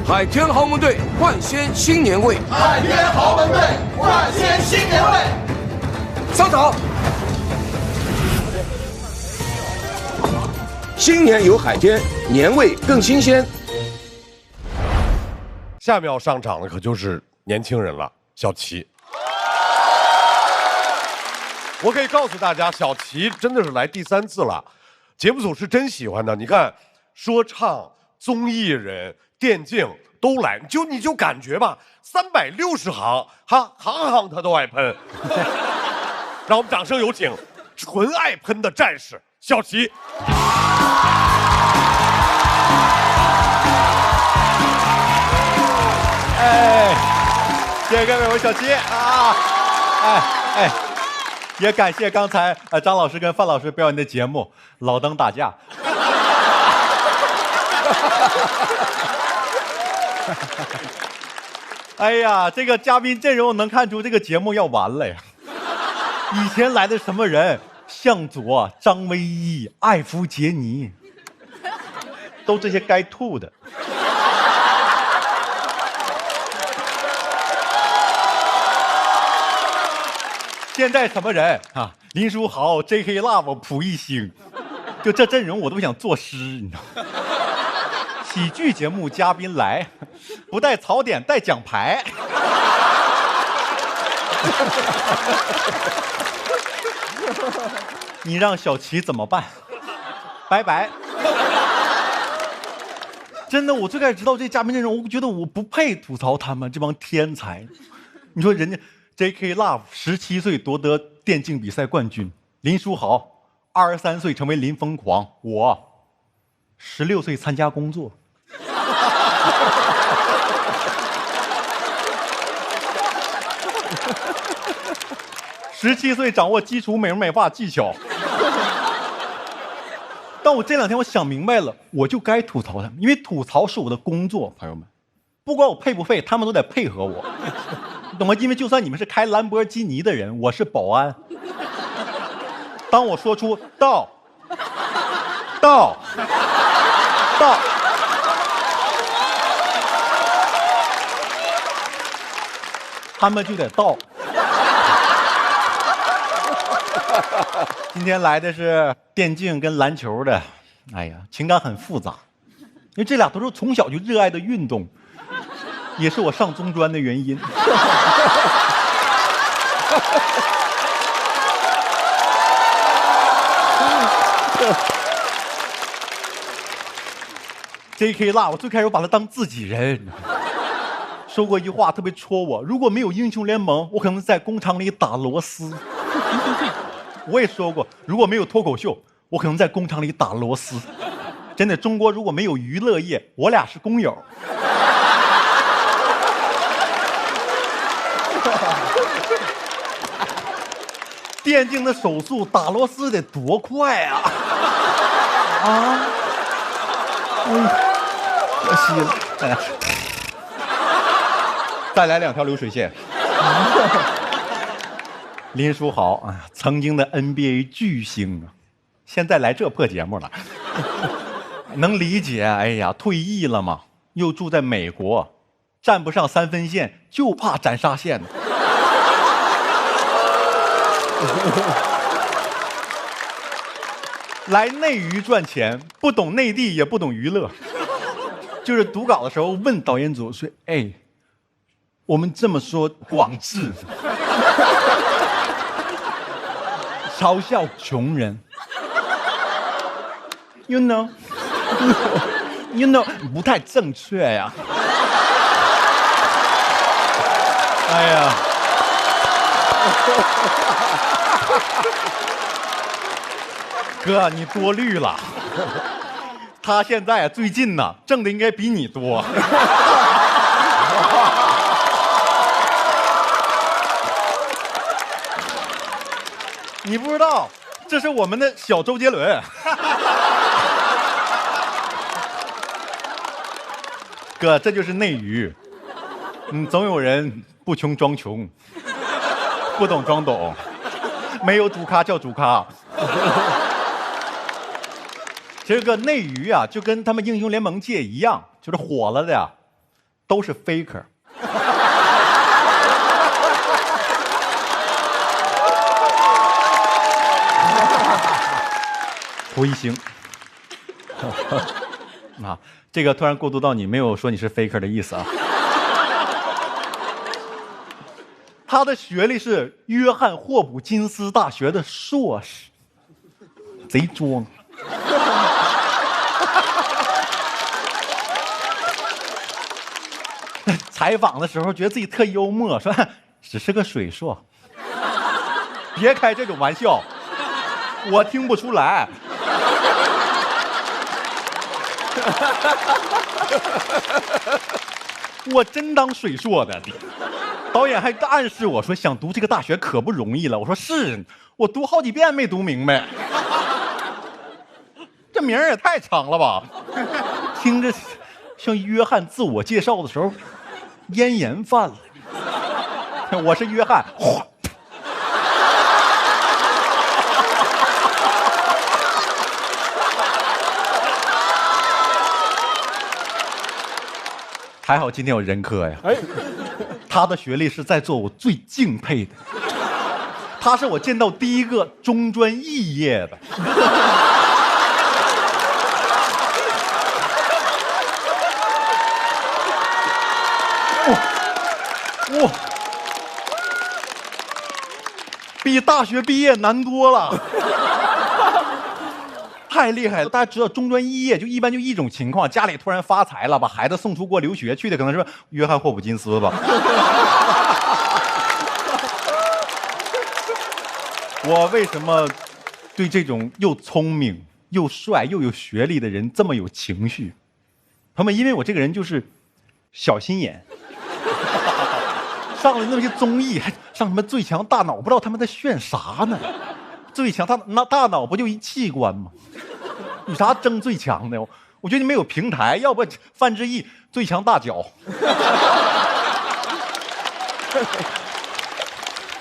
Speaker 14: 海天豪门队焕鲜新年味，
Speaker 7: 海天豪门队焕鲜新年味，
Speaker 14: 上场。新年有海天，年味更新鲜。
Speaker 2: 下面要上场的可就是年轻人了，小齐。我可以告诉大家，小齐真的是来第3次了，节目组是真喜欢的。你看，说唱、综艺人、电竞都来，你就感觉吧，360行，行他都爱喷。让我们掌声有请纯爱喷的战士小齐。
Speaker 3: 哎，谢谢各位，我小齐啊，也感谢刚才张老师跟范老师表演的节目《老登打架》。哎呀，这个嘉宾阵容能看出这个节目要完了呀！以前来的什么人？向佐、张唯一、艾弗杰尼，都这些该吐的。现在什么人啊？林书豪、J.K. Love、蒲熠星，就这阵容我都想作诗，你知道吗？喜剧节目嘉宾来，不带槽点带奖牌。你让小齐怎么办？拜拜。真的，我最开始知道这嘉宾阵容，我觉得我不配吐槽他们这帮天才。你说人家 J.K. Love 17岁夺得电竞比赛冠军，林书豪23岁成为林疯狂，我16岁参加工作。17岁掌握基础美容美发技巧。但我这2天我想明白了，我就该吐槽他们，因为吐槽是我的工作，朋友们，不管我配不配，他们都得配合我，你懂吗？因为就算你们是开兰博基尼的人，我是保安。当我说出到，他们就得到。今天来的是电竞跟篮球的，哎呀，情感很复杂，因为这俩都是从小就热爱的运动，也是我上中专的原因。J.K. Love 我最开始我把他当自己人，说过一句话特别戳我，如果没有英雄联盟，我可能在工厂里打螺丝。我也说过，如果没有脱口秀，我可能在工厂里打螺丝。真的，中国如果没有娱乐业，我俩是工友。电竞的手速打螺丝得多快啊！啊，可惜了，再来2条流水线。林书豪啊，曾经的 NBA 巨星啊，现在来这破节目了，能理解。哎呀，退役了嘛，又住在美国，站不上3分线，就怕斩杀线呢。来内娱赚钱，不懂内地也不懂娱乐。就是读稿的时候问导演组说：“哎，我们这么说广智。”嘲笑穷人 ，you know， 不太正确呀。哎呀，哥，你多虑了。他现在最近呢，挣的应该比你多。你不知道，这是我们的小周杰伦。哥，这就是内娱。总有人不穷装穷，不懂装懂，没有主咖叫主咖。这个内娱啊，就跟他们英雄联盟界一样，就是火了的呀，都是 faker。胡一星，啊，这个突然过渡到你，没有说你是 faker 的意思啊。他的学历是约翰霍普金斯大学的硕士，贼装。采访的时候觉得自己特幽默，说只是个水硕，别开这种玩笑，我听不出来。我真当水硕的，导演还暗示我说想读这个大学可不容易了。我说是，我读好几遍没读明白，这名儿也太长了吧，听着像约翰自我介绍的时候咽炎犯了。我是约翰，哗。还好今天有人科呀！他的学历是在座我最敬佩的，他是我见到第一个中专肄业的。哇，比大学毕业难多了。太厉害了！大家知道中专肄业就一般就一种情况，家里突然发财了，把孩子送出国留学去的，可能是约翰霍普金斯吧。我为什么对这种又聪明又帅又有学历的人这么有情绪？他们因为我这个人就是小心眼，上了那些综艺还上什么最强大脑，不知道他们在炫啥呢？最强大脑不就一器官吗？有啥争最强的？我觉得你没有平台，要不范志毅最强大脚，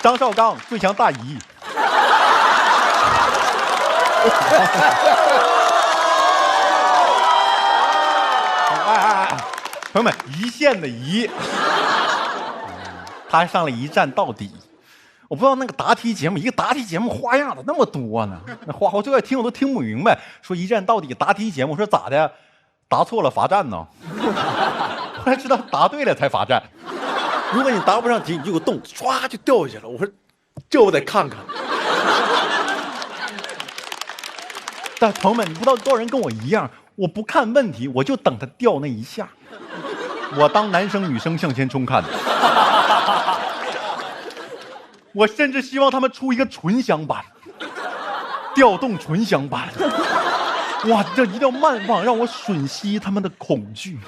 Speaker 3: 张绍刚最强大姨。朋友们，一线的一，他还上了一站到底。我不知道那个答题节目，一个答题节目花样咋那么多呢？那花我最爱听我都听不明白。说一站到底答题节目，说咋的？答错了罚站呢？后来知道答对了才罚站。
Speaker 5: 如果你答不上题，你就有个洞，唰就掉下去了。我说，这我得看看。
Speaker 3: 但朋友们，你不知道多少人跟我一样，我不看问题，我就等他掉那一下。我当男生女生向前冲看的。我甚至希望他们出一个纯享版，调动纯享版。哇，这一定要慢放，让我吮吸他们的恐惧。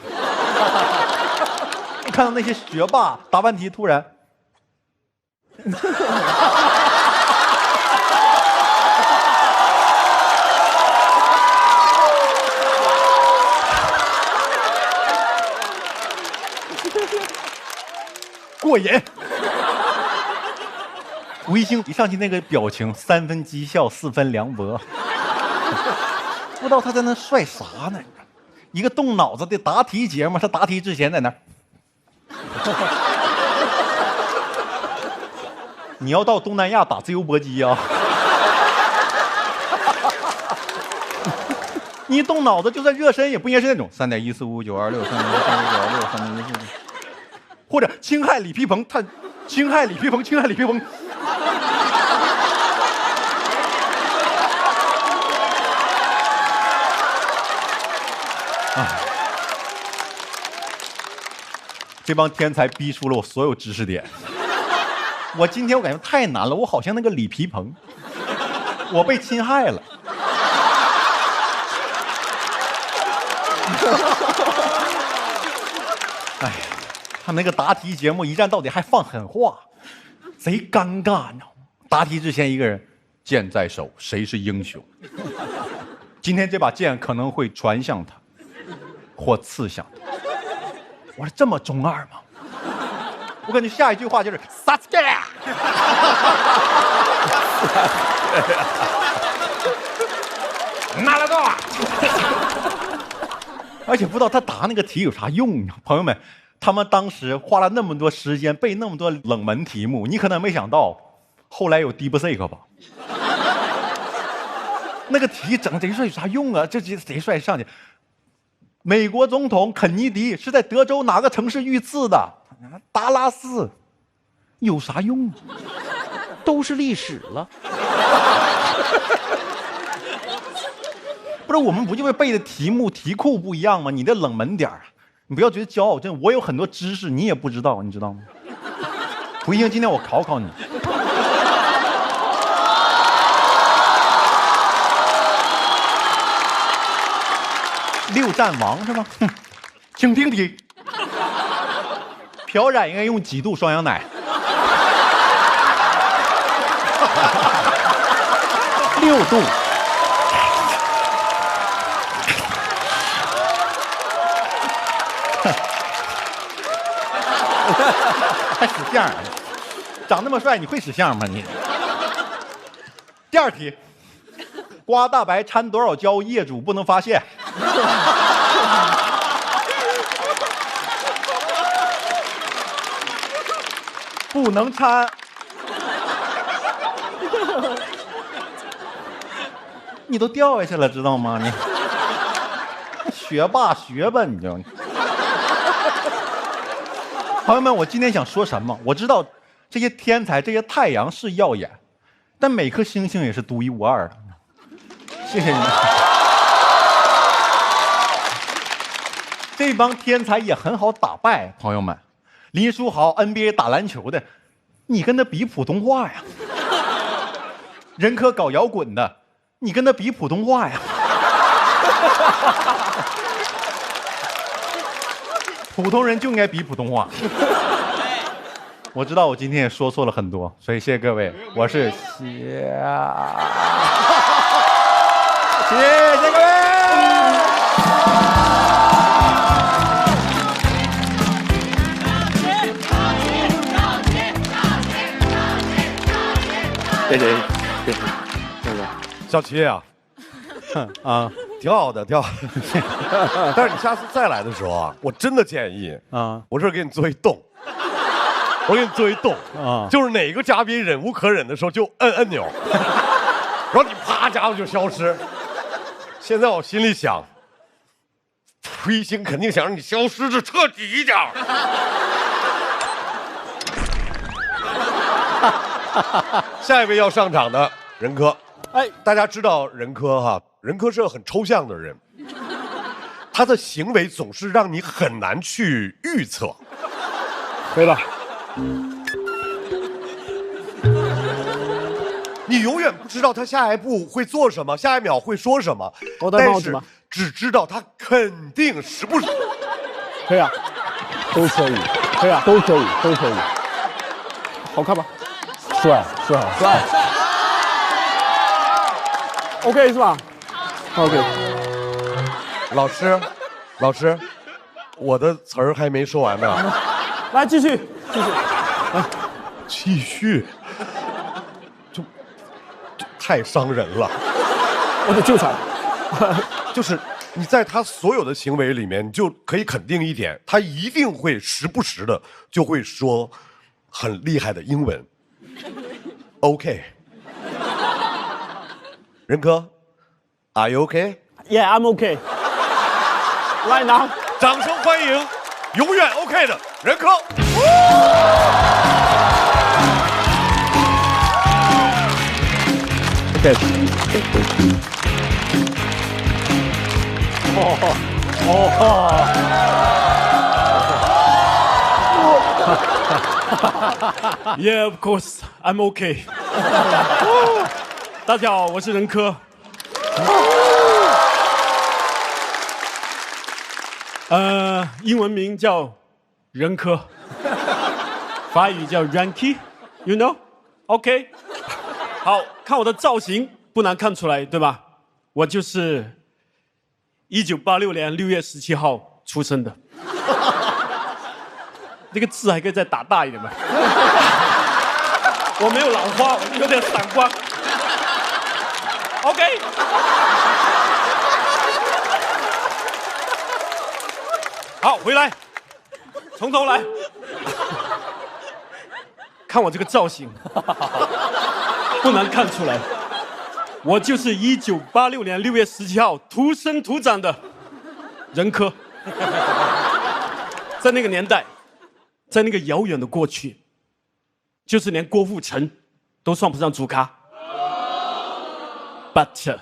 Speaker 3: 看到那些学霸答完题突然，过瘾。吴一星一上去那个表情，3分讥笑，4分凉薄，不知道他在那帅啥呢？一个动脑子的答题节目，他答题之前在那儿。你要到东南亚打自由搏击啊！你动脑子就算热身，也不应该是那种3.1459263.196314963.145，或者侵害李皮鹏，他侵害李皮鹏。这帮天才逼出了我所有知识点。我今天我感觉太难了，我好像那个李皮鹏，我被侵害了。哎，他那个答题节目一站到底还放狠话，贼尴尬，你知道吗？答题之前一个人，剑在手，谁是英雄？今天这把剑可能会传向他，或刺向他。我说这么中二吗？我感觉下一句话就是萨斯盖。
Speaker 2: 拿了个。
Speaker 3: 而且不知道他答那个题有啥用呢？朋友们，他们当时花了那么多时间背那么多冷门题目，你可能没想到，后来有 DeepSeek 吧？那个题整贼帅有啥用啊？这贼帅上去。美国总统肯尼迪是在德州哪个城市遇刺的？达拉斯，有啥用啊？
Speaker 12: 都是历史了。
Speaker 3: 不是我们不就是背的题目题库不一样吗？你的冷门点儿，你不要觉得骄傲，真的，我有很多知识你也不知道，你知道吗？不行，今天我考考你。六战王是吗？请听题：漂染应该用几度双氧奶？6度。还使相，长那么帅，你会使相吗你？第二题，刮大白掺多少胶，业主不能发现？不能掺。你都掉下去了，知道吗？你学霸学吧，你就。朋友们，我今天想说什么？我知道这些天才、这些太阳是耀眼，但每颗星星也是独一无二的。谢谢你们。这帮天才也很好打败，朋友们。林书豪 NBA 打篮球的，你跟他比普通话呀？任科搞摇滚的，你跟他比普通话呀？普通人就应该比普通话。我知道我今天也说错了很多，所以谢谢各位，我是谢谢各位。
Speaker 2: 谢谢，小齐啊，啊，挺好的，挺好的。但是你下次再来的时候啊，我真的建议啊，我这儿给你做一洞，我给你做一洞啊，就是哪个嘉宾忍无可忍的时候就摁按钮，然后你啪家伙就消失。现在我心里想，推星肯定想让你消失的彻底一点。下一位要上场的任科，哎，大家知道任科哈，任科是个很抽象的人，他的行为总是让你很难去预测。
Speaker 11: 可以了，
Speaker 2: 你永远不知道他下一步会做什么，下一秒会说什么，但是只知道他肯定时不时。
Speaker 11: 可以啊，都可以，可以啊，都可以，都可以，好看吧？帅帅帅 ，OK 是吧 ？OK。
Speaker 2: 老师，我的词儿还没说完呢。
Speaker 11: 来，继续，
Speaker 2: 继续，就太伤人了。
Speaker 11: 我得救他。
Speaker 2: 就是你在他所有的行为里面，你就可以肯定一点，他一定会时不时的就会说很厉害的英文。OK， 任科 ，Are you OK？
Speaker 11: Yeah, I'm OK. Right now，
Speaker 2: 掌声欢迎永远 OK 的任科。
Speaker 11: OK。Yeah, of course, I'm OK. 大家好，我是任科。英文名叫任科，法语叫 Ranky，you know？ OK。好看我的造型不难看出来，对吧？我就是1986年6月17号出生的。这个字还可以再打大一点吗？我没有老花，我有点散光。OK。好，回来，从头来。看我这个造型，不难看出来，我就是1986年6月17号土生土长的任科。在那个年代，在那个遥远的过去，就是连郭富城都算不上主咖。But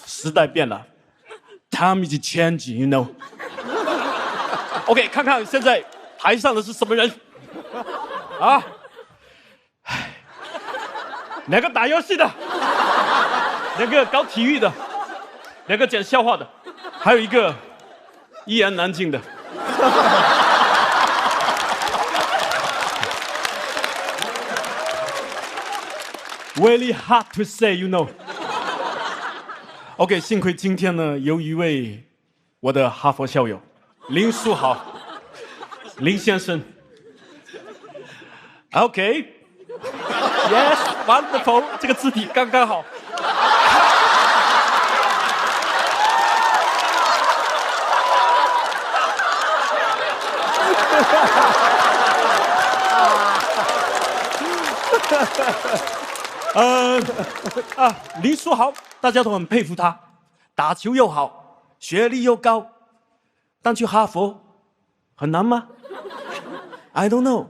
Speaker 11: 时代变了 ，Time is changing, you know. OK， 看看现在台上的是什么人？啊，两个打游戏的，两个搞体育的，两个讲笑话的，还有一个一言难尽的。Really hard to say, you know. OK， 幸亏今天呢，有一位我的哈佛校友林书豪，林先生。OK。Yes, wonderful， 这个字体刚刚好。林书豪，大家都很佩服他，打球又好，学历又高，但去哈佛很难吗 ？I don't know。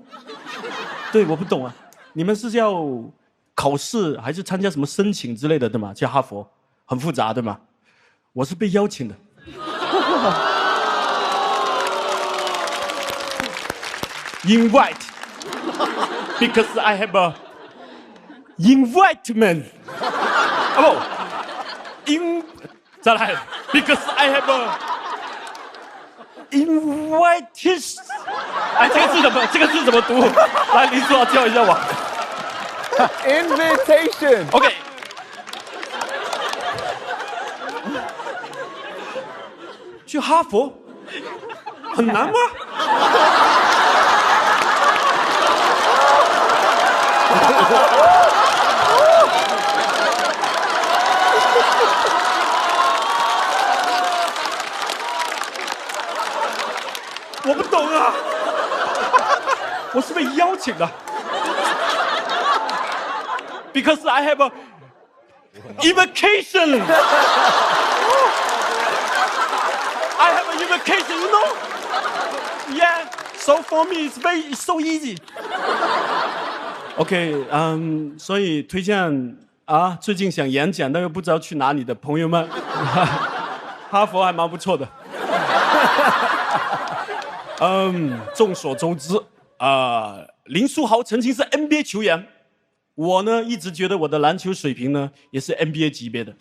Speaker 11: 对，我不懂啊，你们是要考试还是参加什么申请之类的，对吗？去哈佛很复杂，对吗？我是被邀请的。Invite because I have a invitement。啊不再来 because I have a invitation。哎，这个字怎么读？来，林书豪教一下我。
Speaker 15: Invitation。
Speaker 11: OK。去哈佛很难吗？我不懂啊，我是被邀请的 ，because I have a invitation. I have an invitation, you know? Yeah. So for me, it's so easy. OK， 所以推荐啊，最近想演讲但又不知道去哪里的朋友们，哈佛还蛮不错的。众所周知林书豪曾经是 NBA 球员，我呢一直觉得我的篮球水平呢也是 NBA 级别的，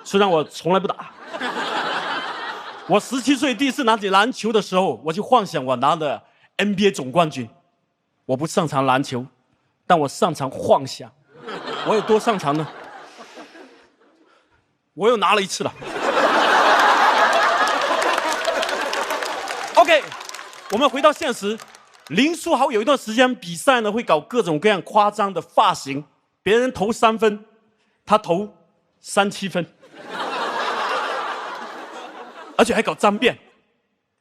Speaker 11: 虽然我从来不打。我17岁第一次拿起篮球的时候，我就幻想我拿了 NBA 总冠军。我不擅长篮球，但我擅长幻想。我有多擅长呢？我又拿了一次了。OK， 我们回到现实。林书豪有一段时间比赛呢，会搞各种各样夸张的发型，别人投3分，他投37分，而且还搞脏辫，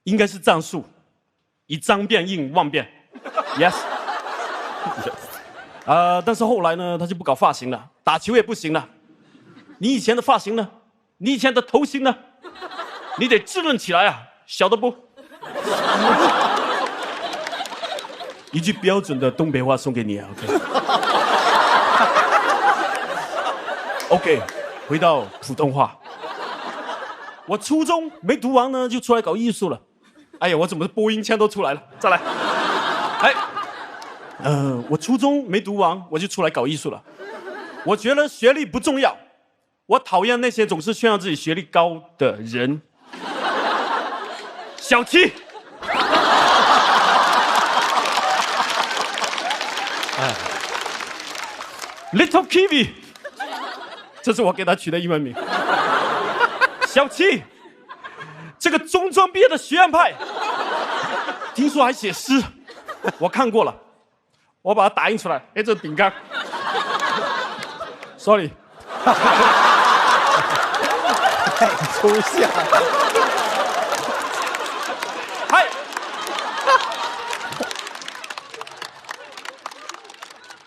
Speaker 11: 应该是战术，以脏辫应万变。Yes。但是后来呢，他就不搞发型了，打球也不行了。你以前的发型呢？你以前的头型呢？你得稚嫩起来啊，晓得不？一句标准的东北话送给你啊 ，OK。回到普通话。我初中没读完呢，就出来搞艺术了。哎呀，我怎么播音腔都出来了？再来。哎。我初中没读完，我就出来搞艺术了。我觉得学历不重要，我讨厌那些总是炫耀自己学历高的人。小七，Little Kiwi， 这是我给他取的英文名。小七，这个中专毕业的学院派，听说还写诗，我看过了，我把它打印出来。哎，这是饼干。Sorry。
Speaker 3: 太抽象。
Speaker 11: 嗨。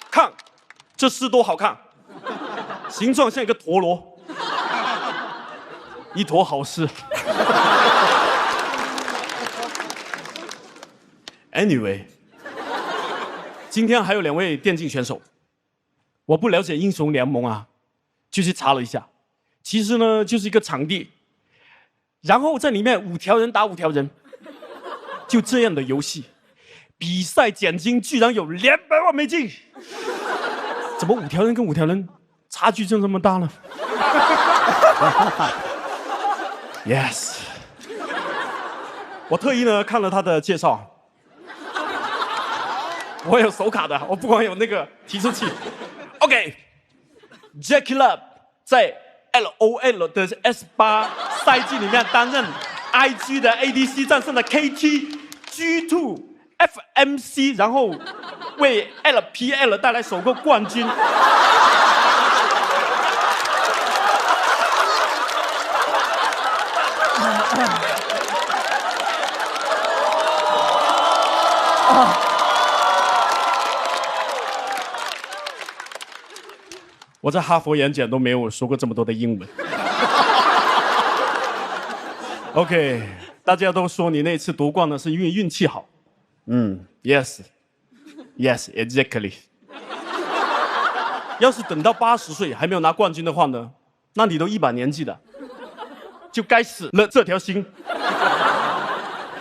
Speaker 11: 看，这诗多好看，形状像一个陀螺，一坨好诗。Anyway， 今天还有2位电竞选手，我不了解英雄联盟啊，就去查了一下，其实呢就是一个场地，然后在里面5条人打5条人，就这样的游戏，比赛奖金居然有200万美金，怎么5条人跟5条人差距就这么大呢？Yes， 我特意呢看了他的介绍。我有手卡的，我不光有那个提示器。OK，Jackie Love 在 LOL 的 S8 赛季里面担任 IG 的 ADC， 战胜了 KT、G2、FMC， 然后为 LPL 带来首个冠军。我在哈佛演讲都没有说过这么多的英文。OK， 大家都说你那次夺冠呢是因为运气好。Yes， exactly。要是等到80岁还没有拿冠军的话呢，那你都100年纪了，就该死了这条心。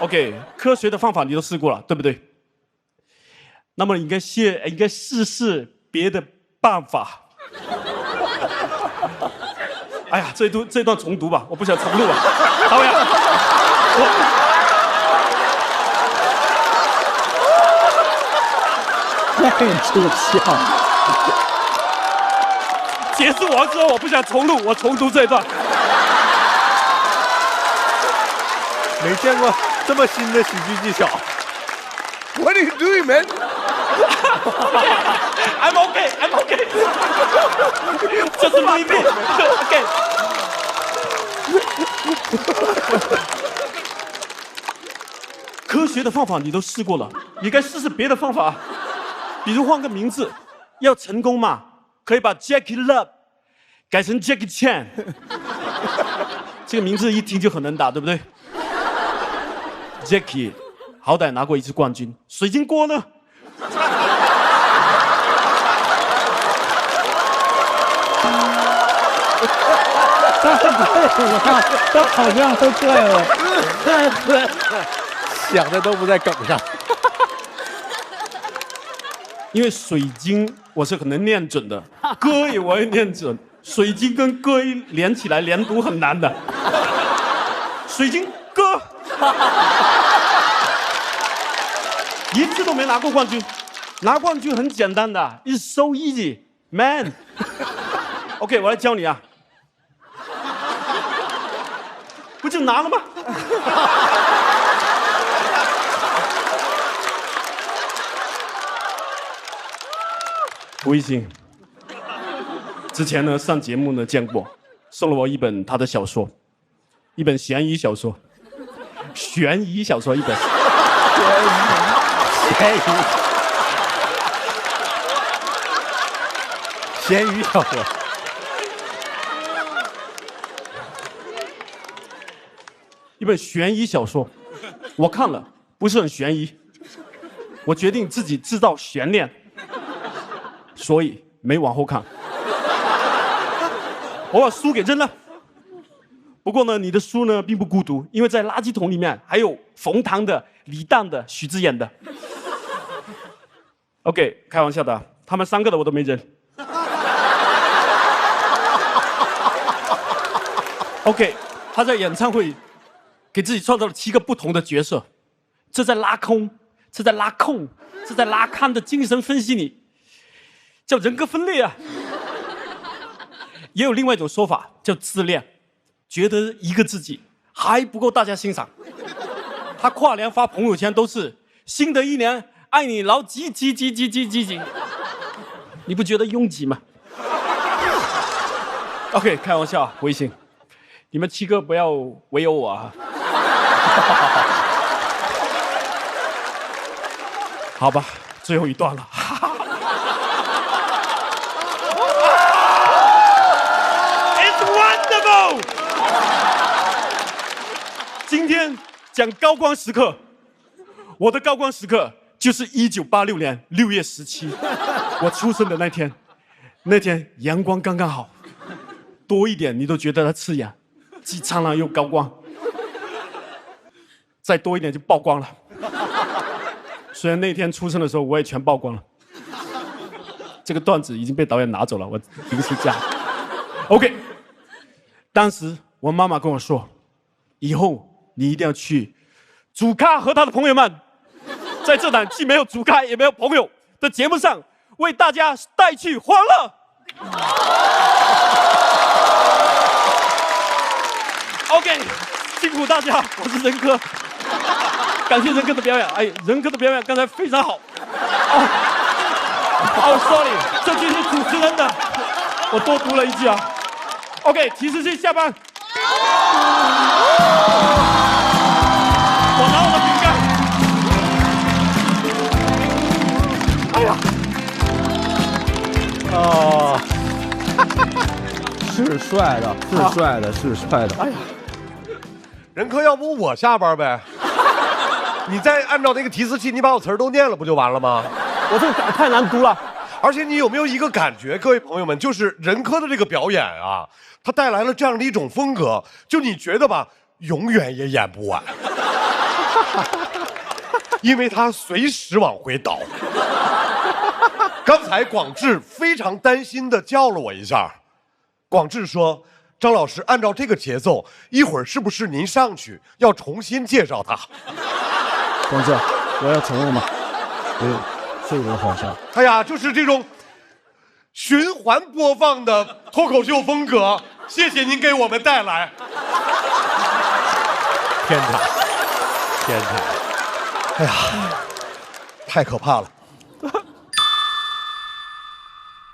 Speaker 11: OK， 科学的方法你都试过了，对不对？那么你应该试试别的办法。哎呀，这段重读吧，我不想重录了。导演，
Speaker 12: 太抽象。
Speaker 11: 结束完之后，我不想重录，我重读这一段。
Speaker 2: 没见过这么新的喜剧技巧。What are you doing, man?
Speaker 11: I'm okay. Just leave it. Okay. 科学的方法你都试过了，你该试试别的方法，比如换个名字。要成功嘛，可以把 Jackie Love 改成 Jackie Chan。这个名字一听就很能打，对不对 ？Jackie 好歹拿过1次冠军，水晶锅呢？
Speaker 12: 他好像都对了，
Speaker 2: 想的都不在梗上。
Speaker 11: 因为水晶我是很能念准的，歌也我也念准，水晶跟歌一连起来连读很难的。水晶歌，1次都没拿过冠军，拿冠军很简单的 ，It's so easy, man 。OK， 我来教你啊。不就拿了吗？吴一星，之前呢上节目呢见过，送了我一本他的小说，一本悬疑小说，悬疑小说一本，
Speaker 2: 咸鱼小说。
Speaker 11: 一本悬疑小说，我看了不是很悬疑，我决定自己制造悬念，所以没往后看。我把书给扔了。不过呢，你的书呢并不孤独，因为在垃圾桶里面还有冯唐的、李诞的、许知远的。OK， 开玩笑的，他们3个的我都没扔。OK， 他在演唱会给自己创造了7个不同的角色，这在拉空，这在拉控，这在拉康的精神分析里叫人格分裂啊。也有另外一种说法叫自恋，觉得一个自己还不够大家欣赏，他跨年发朋友圈都是新的一年爱你牢记。你不觉得拥挤吗 ？OK， 开玩笑，微信，你们7个不要围殴我啊！好吧，最后一段了。It's wonderful！ 今天讲高光时刻，我的高光时刻就是1986年6月17，我出生的那天。那天阳光刚刚好，多一点你都觉得它刺眼，既灿烂又高光。再多一点就曝光了。虽然那天出生的时候我也全曝光了，这个段子已经被导演拿走了，我临时加。OK， 当时我妈妈跟我说，以后你一定要去祖咖和他的朋友们，在这档既没有祖咖也没有朋友的节目上，为大家带去欢乐。OK， 辛苦大家，我是任科，感谢任科的表演。哎，任科的表演刚才非常好。sorry， 这句是主持人的，我多读了一句啊。OK， 提示器下班。我拿我
Speaker 12: 啊，
Speaker 11: 的饼干。
Speaker 12: 是帅的，是帅的，是帅的。
Speaker 11: 哎呀，
Speaker 2: 任科，要不我下班呗？你再按照那个提示器，你把我词儿都念了，不就完了吗？
Speaker 12: 我这个太难读了。
Speaker 2: 而且你有没有一个感觉，各位朋友们，就是任科的这个表演啊，他带来了这样的一种风格，就你觉得吧，永远也演不完，因为他随时往回倒。刚才广智非常担心的叫了我一下，广智说：“张老师，按照这个节奏，一会儿是不是您上去要重新介绍他？”
Speaker 12: 广智，我要承认嘛，这个好笑。
Speaker 2: 哎呀，就是这种循环播放的脱口秀风格，谢谢您给我们带来。天才，天才！哎呀，太可怕了。